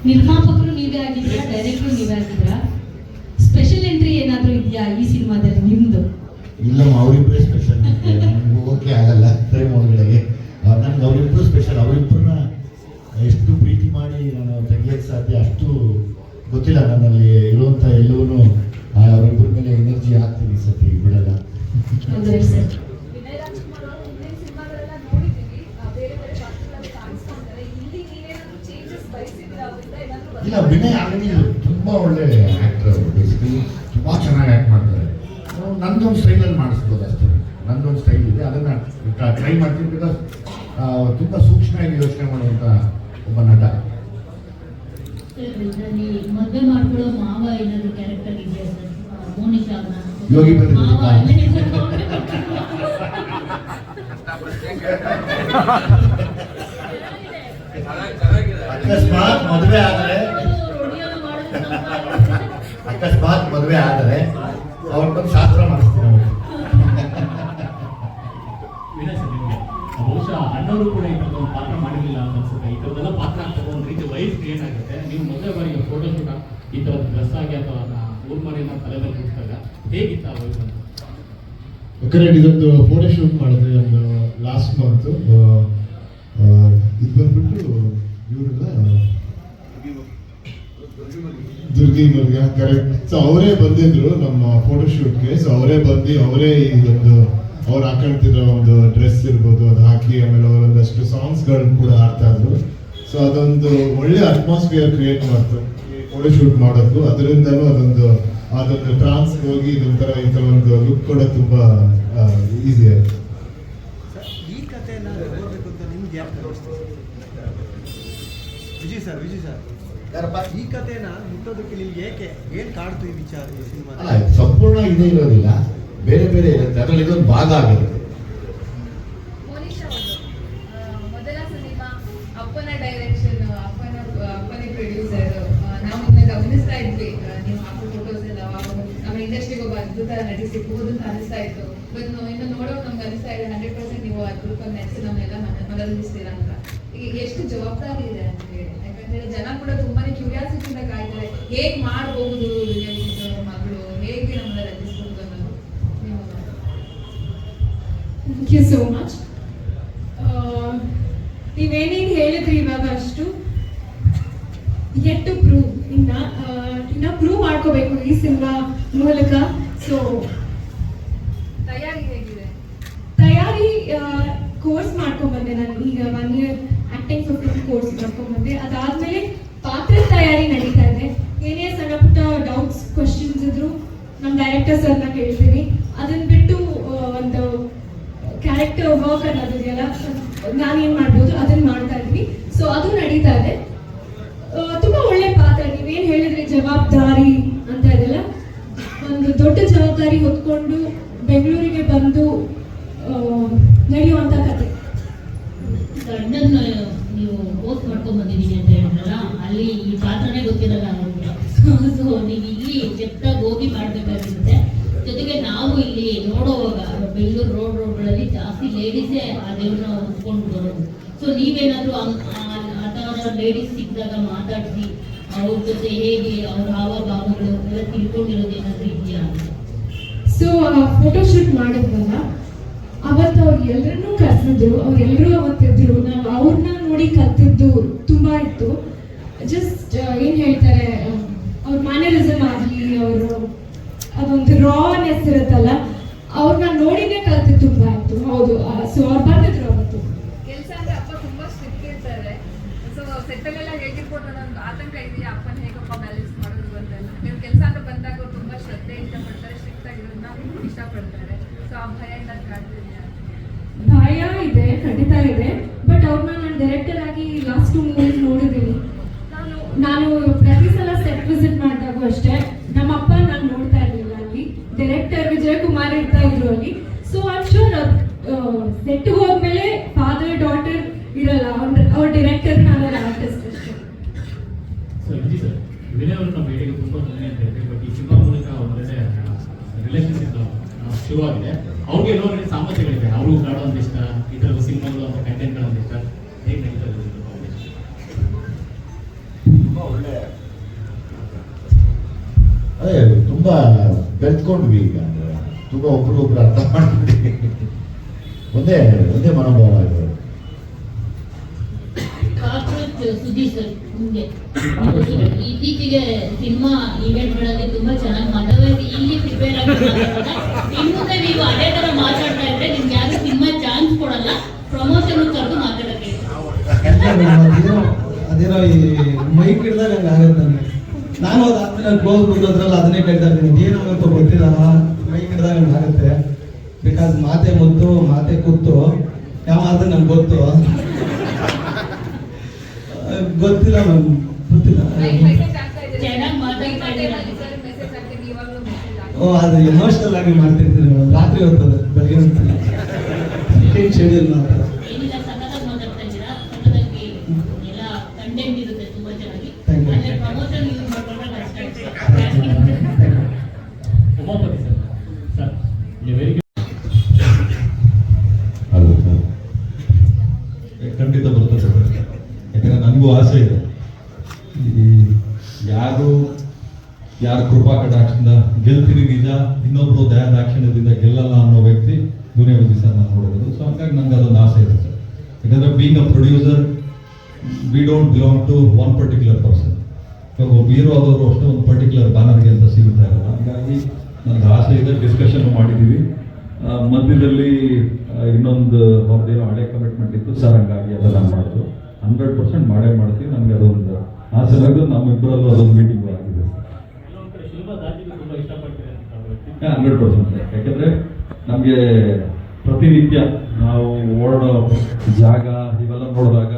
Speaker 11: ನಿರ್ಮಾಪಕರು ನೀವೇ ಆಗಿದ್ದೀರಾ, ಡೈರೆಕ್ಟರ್ ನೀವೇ ಆಗಿದ್ದೀರಾ? ಸ್ಪೆಷಲ್ ಎಂಟ್ರಿ ಏನಾದರೂ ಇದೆಯಾ ಈ ಸಿನಿಮಾದಲ್ಲಿ ನಿಮ್ದು?
Speaker 9: ಇಲ್ಲಮ್ಮ, ಅವರಿಬ್ಬರೇ ಸ್ಪೆಷಲ್. ನನಗೆ ಹೋಗೋಕ್ಕೆ ಆಗಲ್ಲ ಫ್ರೇಮ್ ಒಳಗಡೆಗೆ. ನನಗೆ ಅವರಿಬ್ಬರು ಸ್ಪೆಷಲ್. ಅವರಿಬ್ಬರನ್ನ ಎಷ್ಟು ಪ್ರೀತಿ ಮಾಡಿ ನಾನು ತೆಗಿಯೋಕ್ಕೆ ಸಾಧ್ಯ ಅಷ್ಟು ಗೊತ್ತಿಲ್ಲ. ನನ್ನಲ್ಲಿ ಇರುವಂಥ ಎಲ್ಲವೂ ಅವರಿಬ್ಬರ ಮೇಲೆ ಎನರ್ಜಿ ಹಾಕ್ತೀನಿ, ಸತಿ ಬಿಡಲ್ಲ. ಇಲ್ಲ, ವಿನಯ್ ಆಲ್ರೆಡಿ ತುಂಬ ಒಳ್ಳೆ ಆ್ಯಕ್ಟರ್ ಅವರು. ಬೇಸಿಕಲಿ ತುಂಬ ಚೆನ್ನಾಗಿ ಆ್ಯಕ್ಟ್ ಮಾಡ್ತಾರೆ. ನನ್ನದೊಂದು ಸ್ಟೈಲಲ್ಲಿ ಮಾಡಿಸ್ಬೋದು ಅಷ್ಟೇ. ನನ್ನದೊಂದು ಸ್ಟೈಲ್ ಇದೆ, ಅದನ್ನು ಟ್ರೈ ಮಾಡ್ತೀನಿ. ಬಿಕಾಸ್ ತುಂಬ ಸೂಕ್ಷ್ಮವಾಗಿ ಯೋಚನೆ ಮಾಡುವಂಥ ಒಬ್ಬ ನಟ. ಯೋಗಿ ಬಂದಿರೋದು
Speaker 13: ಮಾವ ಅಲ್ಲೇ ಹೆಸರು
Speaker 9: ಅಕಸ್ಮಾತ್ ಮದುವೆ ಆದರೆ ಅಕಸ್ಮಾತ್ ಮದುವೆ ಆದರೆ ಅವ್ರ ಬಂದು ಶಾಸ್ತ್ರ ಮಾಡಿಸ್ತೀನಿ ನಾವು.
Speaker 5: ವಿನಯ್ ಸರ್, ನಿಮಗೆ ಬಹುಶಃ ಅಣ್ಣವರು ಕೂಡ ಈ ಥರದ ಒಂದು ಪಾತ್ರ ಮಾಡಿರಲಿಲ್ಲ ಅಂತ ಅನ್ಸುತ್ತೆ. ಈ ಥರದ್ದೆಲ್ಲ ಪಾತ್ರ ಆಗ್ತದೆ, ಒಂದು ರೀತಿ ವೈಸ್ ಕ್ರಿಯೇಟ್ ಆಗುತ್ತೆ. ನೀವು ಮೊದಲೇ ಬಾರಿಗೆ ಫೋಟೋಶೂಟ್ ಈ ಥರದ ಡ್ರೆಸ್ ಆಗಿ ಅಥವಾ ಊರ್ಮರಿನ ತಲೆ ಮೇಲೆ ಕೂರಿಸಿದಾಗ ಹೇಗಿತ್ತು ಆ ವೈಸ್ ಅಂತ?
Speaker 3: ಕರೆಕ್ಟ್, ಇದೊಂದು ಫೋಟೋ ಶೂಟ್ ಮಾಡಿದ್ವಿ ಒಂದು ಲಾಸ್ಟ್ ಮಂತ್. ಇದು ಬಂದ್ಬಿಟ್ಟು ಇವರೆಲ್ಲ ದುರ್ಗಿ ಮುರ್ಗ, ಕರೆಕ್ಟ್. ಸೊ ಅವರೇ ಬಂದಿದ್ರು ನಮ್ಮ ಫೋಟೋ ಶೂಟ್ಗೆ. ಸೊ ಅವರೇ ಬಂದು ಅವರೇ ಈ ಒಂದು ಅವ್ರು ಹಾಕೊಳ್ತಿರೋ ಒಂದು ಡ್ರೆಸ್ ಇರ್ಬೋದು ಅದು ಹಾಕಿ, ಆಮೇಲೆ ಅವರೊಂದಷ್ಟು ಸಾಂಗ್ಸ್ಗಳು ಕೂಡ ಆಡ್ತಾ ಇದ್ರು. ಸೊ ಅದೊಂದು ಒಳ್ಳೆ ಅಟ್ಮಾಸ್ಫಿಯರ್ ಕ್ರಿಯೇಟ್ ಮಾಡ್ತು ಈ ಫೋಟೋ ಶೂಟ್ ಮಾಡೋದು. ಅದರಿಂದನೂ ಅದೊಂದು ಟ್ರಾನ್ಸ್ ಹೋಗಿ ಇದೊಂಥರ ಈ ಥರ ಒಂದು ಲುಕ್ ಕೂಡ ತುಂಬಾ ಈಸಿ ಆಯ್ತು.
Speaker 6: ಈ ಕಥೆನ ಓದಬೇಕು ಅಂತ ನಿಮ್ಗೆ ಯಾಕೆ ವಿಜಯ್ ಸರ್ ಯಾರಪ್ಪ ಈ ಕಥೆನ ಮುಟ್ಟೋದಕ್ಕೆ ನಿಮ್ಗೆ ಏಕೆ ಏನ್ ಕಾಡ್ತು ಈ ವಿಚಾರ ಈ ಸಿನಿಮಾ?
Speaker 9: ಅಲ್ಲ, ಸಂಪೂರ್ಣ ಇದೇ ಇರೋದಿಲ್ಲ, ಬೇರೆ ಬೇರೆ ಇರುತ್ತೆ. ಅದರಲ್ಲಿ ಇದೊಂದು ಭಾಗ ಆಗಿರುತ್ತೆ.
Speaker 14: ಮೋನಿಶಾ ಅವರು ಮೊದಲ ಸಿನಿಮಾ, ಅಪ್ಪನ ಡೈರೆಕ್ಷನ್, ಅಪ್ಪನೇ ಪ್ರೊಡ್ಯೂಸರ್. ನಾವು ನಿಮ್ಮನ್ನ ಗಮನಿಸ್ತಾ ಇದ್ವಿ, ನೀವು ಹಾಕೋ ಫೋಟೋಸ್ ಎಲ್ಲ ನಮ್ಮ ಇಂಡಸ್ಟ್ರಿಗೆ ಒಬ್ಬ ಅದ್ಭುತ ನಟಿ ಸಿಗ್ಬೋದು ಅಂತ ಅನಿಸ್ತಾ ಇತ್ತು. ಇನ್ನು ನೋಡೋಕೆ ನಮ್ಗೆ ಅನಿಸ್ತಾ ಇದೆ 100% ನೀವು ಅದ್ಭುತ ನೆನೆಸಿ ನಮ್ಮೆಲ್ಲ ಮನರಂಜಿಸ್ತೀರಾ ಅಂತ. ಈಗ ಎಷ್ಟು ಜವಾಬ್ದಾರಿ ಇದೆ ಅಂತ ಹೇಳಿ, ಯಾಕಂದ್ರೆ ಜನ ಕೂಡ ತುಂಬಾನೇ ಕ್ಯೂರಿಯಾಸಿಟಿಯಿಂದ ಕಾಯ್ತಾರೆ, ಹೇಗ್ ಮಾಡಬಹುದು ಮಗಳು, ಹೇಗೆ ನಮ್ಮನ್ನ ರಂಜಿಸ್ಬೋದು ಅನ್ನೋದು. ನೀವು
Speaker 11: ಥ್ಯಾಂಕ್ ಯು ಸೋ ಮಚ್. ನೀವೇನೇನು ಹೇಳಿದ್ರಿ ಇವಾಗ ಅಷ್ಟು ಯೆಟ್ ಟು ಪ್ರೂವ್. ಇನ್ನ ಪ್ರೂವ್ ಮಾಡ್ಕೋಬೇಕು ಈ ಸಿನಿಮಾ ಮೂಲಕ. ಸೊ
Speaker 14: ತಯಾರಿ ಹೇಗಿದೆ?
Speaker 11: ತಯಾರಿ ಕೋರ್ಸ್ ಮಾಡ್ಕೊಂಡ್ಬಂದೆ ನಾನು. ಈಗ 1 year ಆಕ್ಟಿಂಗ್ ಕೋರ್ಸ್ ಮಾಡ್ಕೊಂಡ್ಬಂದೆ. ಅದಾದ್ಮೇಲೆ ಪಾತ್ರ ತಯಾರಿ ನಡೀತಾ ಇದೆ. ಏನೇ ಸಣ್ಣ ಪುಟ್ಟ ಡೌಟ್ಸ್ ಕ್ವಶನ್ಸ್ ಇದ್ರು ನಮ್ಮ ಡೈರೆಕ್ಟರ್ ಸರ್ನ ಕೇಳ್ತೀನಿ. ಅದನ್ನ ಬಿಟ್ಟು ಒಂದು ಕ್ಯಾರೆಕ್ಟರ್ ವರ್ಕ್ ಅನ್ನೋದಿದೆಯಲ್ಲ, ನಾನೇನ್ ಮಾಡ್ಬೋದು ಅದನ್ನ ಮಾಡ್ತಾ ಇದ್ವಿ. ಸೊ ಅದು ನಡೀತಾ ಇದೆ. ತುಂಬಾ ಒಳ್ಳೆ ಪಾತ್ರ. ನೀವೇನ್ ಹೇಳಿದ್ರಿ ಜವಾಬ್ದಾರಿ ಅಂತ ಇದೆಲ್ಲ, ಒಂದು ದೊಡ್ಡ ಜವಾಬ್ದಾರಿ ಹೊತ್ಕೊಂಡು ಬೆಂಗಳೂರಿಗೆ ಬಂದು ನಡೆಯುವಂತ ಕತೆ.
Speaker 13: ಗಂಡನ್ನ ನೀವು ಪೋಸ್ಟ್ ಮಾಡ್ಕೊಂಡ್ ಬಂದಿದ್ದೀವಿ ಅಂತ ಹೇಳಿದ್ರಲ್ಲ, ಅಲ್ಲಿ ಈ ಪಾತ್ರನೇ ಗೊತ್ತಿರಲ್ಲ ಅವ್ರಿಗೆ. ಸೊ ನೀವು ಇಲ್ಲಿ ಕೆತ್ತಾಗಿ ಹೋಗಿ ಮಾಡ್ಬೇಕಾಗಿರುತ್ತೆ. ಜೊತೆಗೆ ನಾವು ಇಲ್ಲಿ ನೋಡೋವಾಗ ಬೆಂಗಳೂರು ರೋಡ್ಗಳಲ್ಲಿ ಜಾಸ್ತಿ ಲೇಡೀಸೇ ಆ ದೇವ್ರನ್ನ ಹೊಂದ್ಕೊಂಡು ಬರೋದು. ಸೊ ನೀವೇನಾದ್ರೂ ಅಥವಾ ಲೇಡೀಸ್ ಸಿಕ್ಕಿದಾಗ ಮಾತಾಡಿಸಿ ಅವ್ರ ಜೊತೆ ಹೇಗೆ ಅವ್ರ ಹಾವಭಾವಗಳು ಎಲ್ಲ ತಿಳ್ಕೊಂಡಿರೋದು ಏನಾದ್ರೂ ಇದೆಯಾ ಅಂತ?
Speaker 11: ಸೊ ಫೋಟೋಶೂಟ್ ಮಾಡಿದ್ವಲ್ಲ, ಅವತ್ತು ಅವ್ರು ಎಲ್ಲರನ್ನೂ ಕರೆಸಿದ್ರು. ಅವ್ರೆಲ್ಲರೂ ಅವತ್ತಿದ್ರು. ನಾವು ಅವ್ರನ್ನ ನೋಡಿ ಕಲ್ತಿದ್ದು ತುಂಬಾ ಇತ್ತು. ಜಸ್ಟ್ ಏನ್ ಹೇಳ್ತಾರೆ, ಅವ್ರ ಮ್ಯಾನರಿಸಮ್ ಆಗಲಿ, ಅವರು ಅದೊಂದು ರಾನೆಸ್ ಇರುತ್ತಲ್ಲ, ಅವ್ರನ್ನ ನೋಡಿನೇ ಕಲ್ತಿದ್ದು ತುಂಬಾ ಇತ್ತು. ಹೌದು. ಸೊ ಅವ್ರು ಬಂದಿದ್ರು ಅವತ್ತು.
Speaker 14: ಕೆಲಸ ಅಂದ್ರೆ ಅಪ್ಪ ತುಂಬಾ ಸ್ಟ್ರಿಕ್ಟ್ ಇರ್ತಾರೆ. ಸೊ ಸೆಟ್ಟಲ್ಲೆಲ್ಲ ಹೇಗಿರ್ಬೋದು ಅನ್ನೋ ಒಂದು ಆತಂಕ ಇದೆಯಾ, ಅಪ್ಪನ ಹೇಗಪ್ಪ ಬ್ಯಾಲೆನ್ಸ್ ಮಾಡೋದು ಅಂತ? ನೀವು ಕೆಲಸ ಅಂತ ಬಂದಾಗ ಅವ್ರು ತುಂಬಾ ಶ್ರದ್ಧೆ ಇಷ್ಟಪಡ್ತಾರೆ, ಸ್ಟ್ರಿಕ್ಟ್ ಆಗಿರೋದನ್ನ ಇಷ್ಟಪಡ್ತಾರೆ. ಸೊ ಆ ಭಯ ಎಲ್ಲ ಕಾಡ್ತಿದ್ಯಾ?
Speaker 11: ಭಯ ಇದೆ, ಖಂಡಿತ ಇದೆ. ಬಟ್ ಅವ್ರನ್ನ ನಾನು ಡೈರೆಕ್ಟರ್ ಆಗಿ ಲಾಸ್ಟ್ 2 ಮೂವೀಸ್ ನೋಡಿದ್ದೀನಿ. ನಾನು ಪ್ರತಿ ಸಲ ಸೆಟ್ ವಿಸಿಟ್ ಮಾಡಿದಾಗೂ ಅಷ್ಟೇ, ನಮ್ಮಪ್ಪ ನಾನು ನೋಡ್ತಾ ಇರಲಿಲ್ಲ ಅಲ್ಲಿ. ಡೈರೆಕ್ಟರ್ ವಿಜಯ್ ಕುಮಾರ್ ಇರ್ತಾ ಇದ್ರು ಅಲ್ಲಿ. ಸೊ ಐಮ್ ಶೂರ್ ಸೆಟ್ ಹೋದ್ಮೇಲೆ ಫಾದರ್ ಡಾಟರ್ ಇರಲ್ಲ, ಅವ್ರ ಡೈರೆಕ್ಟರ್, ನಾನು ಆರ್ಟಿಸ್ಟ್ ಅಷ್ಟೇ.
Speaker 5: ಸರ್ ವಿಜಯ್ ಸರ್, ವಿನಯ್ ಅವರು ನಮ್ಮ ಭೇಟಿಗೆ ತುಂಬ ಕಮ್ಮಿ ಅಂತ ಹೇಳ್ತೀವಿ. ಬಟ್ ಈ ಸಿನಿಮಾ ಮೂಲಕ ಒಂದೊಳ್ಳೆ ರಿಲೇಷನ್ಶಿಪ್ ಶುರುವಾಗಿದೆ. ಅವ್ರಿಗೆ ಏನೋ ಒಂದು ಸಾಮರ್ಥ್ಯಗಳಿದೆ, ಅವ್ರಿಗೂ ಕಾಡೋ ಒಂದಿಷ್ಟ, ಈ ಥರದ ಸಿನಿಮಾಗಳು ಅಂತ ಕಂಟೆಂಟ್ಗಳು ಒಂದಿಷ್ಟ. ಹೇಗೆ ನಡೀತಾ ಇದೆ?
Speaker 9: ತುಂಬ ಒಳ್ಳೆ, ಅದೇ ತುಂಬ ಬೆಳ್ಕೊಂಡ್ವಿ ಈಗ. ಅಂದರೆ ತುಂಬ ಒಬ್ರಿಗೊಬ್ರು ಅರ್ಥ ಮಾಡ್ಬಿಟ್ಟು ಒಂದೇ ಮನೋಭಾವ ಇದೆ.
Speaker 13: ಸುದ್ದಿ ಸರ್, ಮುಂದೆ ಇತ್ತೀಚೆಗೆ ಸಿನಿಮಾ ಇವೆಂಟ್ಗಳಲ್ಲಿ ತುಂಬಾ ಚೆನ್ನಾಗಿ ಮಾತಾಡೋದು, ಇಲ್ಲಿ ಪ್ರಿಪೇರ್ ಆಗಿ ಇನ್ಮುಂದೆ ನೀವು ಅದೇ ತರ ಮಾತಾಡ್ತಾ ಇದ್ರೆ ನಿಮ್ಗೆ ಯಾರು ಸಿನಿಮಾ ಚಾನ್ಸ್ ಕೊಡಲ್ಲ, ಪ್ರಮೋಷನ್ ಕರೆದು ಮಾತಾಡಕ್ಕೆ.
Speaker 6: ಅದೇನೋ ಈ ಮೈಕ್ ಹಿಡ್ದಾಗ ಹಂಗೆ ಆಗುತ್ತೆ ನನಗೆ. ನಾನು ಅದಾದ್ಮೇಲೆ ಕ್ಲೋಸ್ ಬಂದದ್ರಲ್ಲ ಅದನ್ನೇ ಕೇಳ್ತಾ ಇದ್ದೀನಿ, ಏನಾಗುತ್ತೋ ಗೊತ್ತಿಲ್ಲ, ಮೈಕ್ ಹಿಡ್ದಾಗ ಹಂಗೆ ಆಗುತ್ತೆ. ಬಿಕಾಸ್ ಮಾತೆ ಮುತ್ತು ಮಾತೆ ಕೂತು ಯಾವ ಮಾತು ನನ್ಗೆ ಗೊತ್ತಿಲ್ಲ ಮ್ಯಾಮ್, ಗೊತ್ತಿಲ್ಲ.
Speaker 13: ಚೆನ್ನಾಗಿ ಮಾತಾಡ್ತಾ ಇದ್ದೀರಾ.
Speaker 14: ಮೆಸೇಜ್ ಹಾಕ್ತೀನಿ, ಇವಾಗಲೂ ಮೆಸೇಜ್
Speaker 6: ಅದು ಎಮೋಷನಲ್ ಆಗಿ ಮಾಡ್ತಿರ್ತೀರಿ ಮೇಡಮ್. ರಾತ್ರಿ ಹೊತ್ತದ ಬೆಳಗ್ಗೆ ಹೊತ್ತಲ್ಲ ಶೆಡ್ಯೂಲ್ ಮಾತ್ರ.
Speaker 13: ಏನಿಲ್ಲ, ಸಖತ್ತಾಗಿ ಮಾತಾಡ್ತಾ ಇದ್ದೀರಾ, ಸಖತ್ತಾಗಿ ಎಲ್ಲ ಕಂಟೆಂಟ್ ಇರುತ್ತೆ ತುಂಬಾ ಚೆನ್ನಾಗಿ.
Speaker 6: Thank you.
Speaker 13: ಅದೇ ಪ್ರಮೋಷನ್ ಯೂಸ್ ಮಾಡ್ಕೊಂಡ್ರೆ ಅಷ್ಟೇ.
Speaker 5: ಉಮಾಪತಿ ಸರ್, ಸರ್ ವೆರಿ
Speaker 12: ಖಂಡಿತ ಬರ್ತದೆ. ಯಾಕಂದ್ರೆ ನನಗೂ ಆಸೆ ಇದೆ, ಈ ಯಾರು ಕೃಪಾ ಕಟಾಕ್ಷದಿಂದ ಗೆಲ್ತೀನಿ ನಿಜ, ಇನ್ನೊಬ್ರು ದಯಾ ದಾಕ್ಷಿಣ್ಯದಿಂದ ಗೆಲ್ಲಲ್ಲ ಅನ್ನೋ ವ್ಯಕ್ತಿ ದುನಿಯಾ ವಿಜಯ್ ಸರ್ ನಾನು ನೋಡಿರೋದು. ಸೊ ಹಂಗಾಗಿ ನನಗೆ ಅದೊಂದು ಆಸೆ ಇದೆ ಸರ್. ಯಾಕಂದ್ರೆ being a producer we don't belong to one particular person. ಇವಾಗ ಹೀರೋ ಆದವರು ಅಷ್ಟೇ ಒಂದು ಪರ್ಟಿಕ್ಯುಲರ್ ಬ್ಯಾನರ್ಗೆ ಅಂತ ಸಿಗುತ್ತಾ ಇರಲ್ಲ. ಹಾಗಾಗಿ ನನಗೆ ಆಸೆ ಇದೆ, ಡಿಸ್ಕಷನ್ ಮಾಡಿದ್ದೀವಿ. ಮಧ್ಯದಲ್ಲಿ ಇನ್ನೊಂದು ಅವ್ರದ್ದೇನೋ ಹಳೆ ಕಮಿಟ್ಮೆಂಟ್ ಇತ್ತು ಸರ್, ಹಂಗಾಗಿ ಅದೆಲ್ಲ ಮಾಡೋದು 100% ಮಾಡೇ ಮಾಡ್ತೀವಿ. ನನಗೆ ಅದೊಂದು ಆಸೆ ಆಗೋದು, ನಮ್ಮಿಬ್ಬರಲ್ಲೂ ಅದೊಂದು ಮೀಟಿಂಗ್ ಆಗಿದೆ
Speaker 5: ತುಂಬಾ ಇಷ್ಟಪಡ್ತೀರಿ ಅಂತ.
Speaker 12: 100%. ಯಾಕಂದ್ರೆ ನಮಗೆ ಪ್ರತಿನಿತ್ಯ ನಾವು ಓಡೋ ಜಾಗ ಇವೆಲ್ಲ ನೋಡಿದಾಗ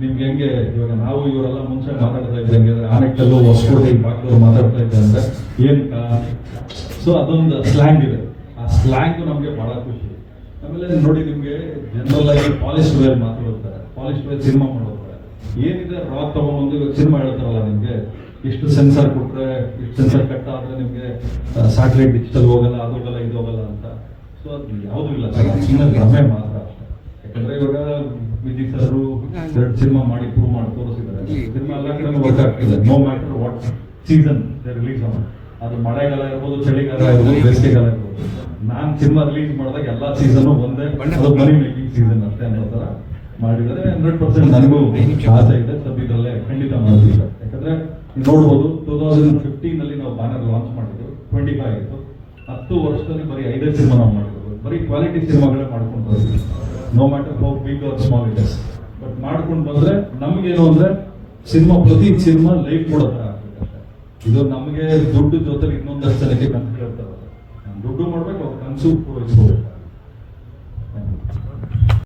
Speaker 12: ನಿಮ್ಗೆ ಹೆಂಗೆ, ಇವಾಗ ನಾವು ಇವರೆಲ್ಲ ಮುಂಚೆ ಮಾತಾಡ್ತಾ ಇದ್ದಂಗೆ ಆನೆಕಲ್ಲು ಹೊಸಕೋಟೆ ಬಾಗ್ಲೂರು ಮಾತಾಡ್ತಾ ಇದ್ದೆ ಅಂದ್ರೆ ಏನ್ ಸೊ ಅದೊಂದು ಸ್ಲ್ಯಾಂಗ್ ಇದೆ. ಆ ಸ್ಲ್ಯಾಂಗ್ ನಮಗೆ ಬಹಳ ಖುಷಿ. ಆಮೇಲೆ ನೋಡಿ, ನಿಮ್ಗೆ ಜನರಲ್ ಆಗಿ ಪಾಲಿಸ್ಟ್ ವೇರ್ ಮಾತಾಡುತ್ತಾರೆ, ಪಾಲಿಸ್ಟ್ ವೇರ್ ಸಿನಿಮಾ ಮಾಡೋತಾರೆ. ಏನಿದೆ ರಾ ತಗೊಂಡು ಇವಾಗ ಸಿನಿಮಾ ಹೇಳ್ತಾರಲ್ಲ, ನಿಮ್ಗೆ ಇಷ್ಟು ಸೆನ್ಸರ್ ಕೊಟ್ರೆ, ಇಷ್ಟು ಸೆನ್ಸರ್ ಕಟ್ ಆದ್ರೆ ನಿಮ್ಗೆ ಸ್ಯಾಟಲೈಟ್ ಡಿಜಿಟಲ್ ಹೋಗಲ್ಲ, ಅದು ಹೋಗಲ್ಲ, ಇದು ಹೋಗಲ್ಲ ಅಂತ. ಸೊ ಅದು ಯಾವುದೂ ಇಲ್ಲ, ಸುಮ್ಮನೆ ಭ್ರಮೆ ಮಾತ್ರ ಅಷ್ಟೇ. ಯಾಕಂದ್ರೆ ಇವಾಗ ವಿಜಯ್ ಸರ್ 2 ಸಿನಿಮಾ ಮಾಡಿ ಪ್ರೂವ್ ಮಾಡಿ ತೋರಿಸಿದ್ದಾರೆ. ಸಿನಿಮಾ ಎಲ್ಲ ಕಡೆ ವರ್ಕ್ ಆಗ್ತಿದೆ, no matter what season release ಆಗ, ಅದು ಮಳೆಗಾಲ ಇರ್ಬೋದು, ಚಳಿಗಾಲ ಇರ್ಬೋದು, ಬೇಸಿಗೆಗಾಲ ಇರ್ಬೋದು. ನಾನು ಸಿನಿಮಾ ರಿಲೀಸ್ ಮಾಡಿದಾಗ ಎಲ್ಲ ಸೀಸನ್ ಒಂದೇ, ಅದು ಮನಿ ಮೇಕಿಂಗ್ ಸೀಸನ್ ಅಷ್ಟೇ ಅನ್ನೋ ತರ ಮಾಡಿದರೆ 100% ನನಗೂ ಆಸೆ ಇದೆ. ಸದ್ಯದಲ್ಲೇ ಖಂಡಿತ ಮಾಡ್ತೀವಿ ಸರ್. ಯಾಕಂದ್ರೆ ನೀವು ನೋಡ್ಬೋದು, 2015 ನಾವು ಬ್ಯಾನರ್ ಲಾಂಚ್ ಮಾಡಿದ್ದು 25 ಆಗಿತ್ತು. 10 ವರ್ಷದಲ್ಲಿ ಬರೀ 5 ಸಿನಿಮಾ ನಾವು ಮಾಡಿದ್ರು. ಬರೀ ಕ್ವಾಲಿಟಿ ಸಿನಿಮಾಗಳೇ ಮಾಡ್ಕೊಂಡು ಬರ್ತೀವಿ, no matter how big or small it is. But ಮಾಡ್ಕೊಂಡು ಬಂದ್ರೆ ನಮ್ಗೇನು ಅಂದ್ರೆ ಸಿನಿಮಾ, ಪ್ರತಿ ಸಿನಿಮಾ ಲೈಫ್ ಕೊಡೋ ಥರ ಆಗ್ಬೇಕು ಅಷ್ಟೇ. ಇದು ನಮಗೆ ದುಡ್ಡು ಜೊತೆಗೆ ಇನ್ನೊಂದಷ್ಟು ಜನಕ್ಕೆ ಕನಸು ಕೇಳ್ತಾರೆ, ದುಡ್ಡು ಮಾಡ್ಬೇಕು, ಅವ್ರ ಕನಸು ಪೂರೈಸ್ಕೋಬೇಕು.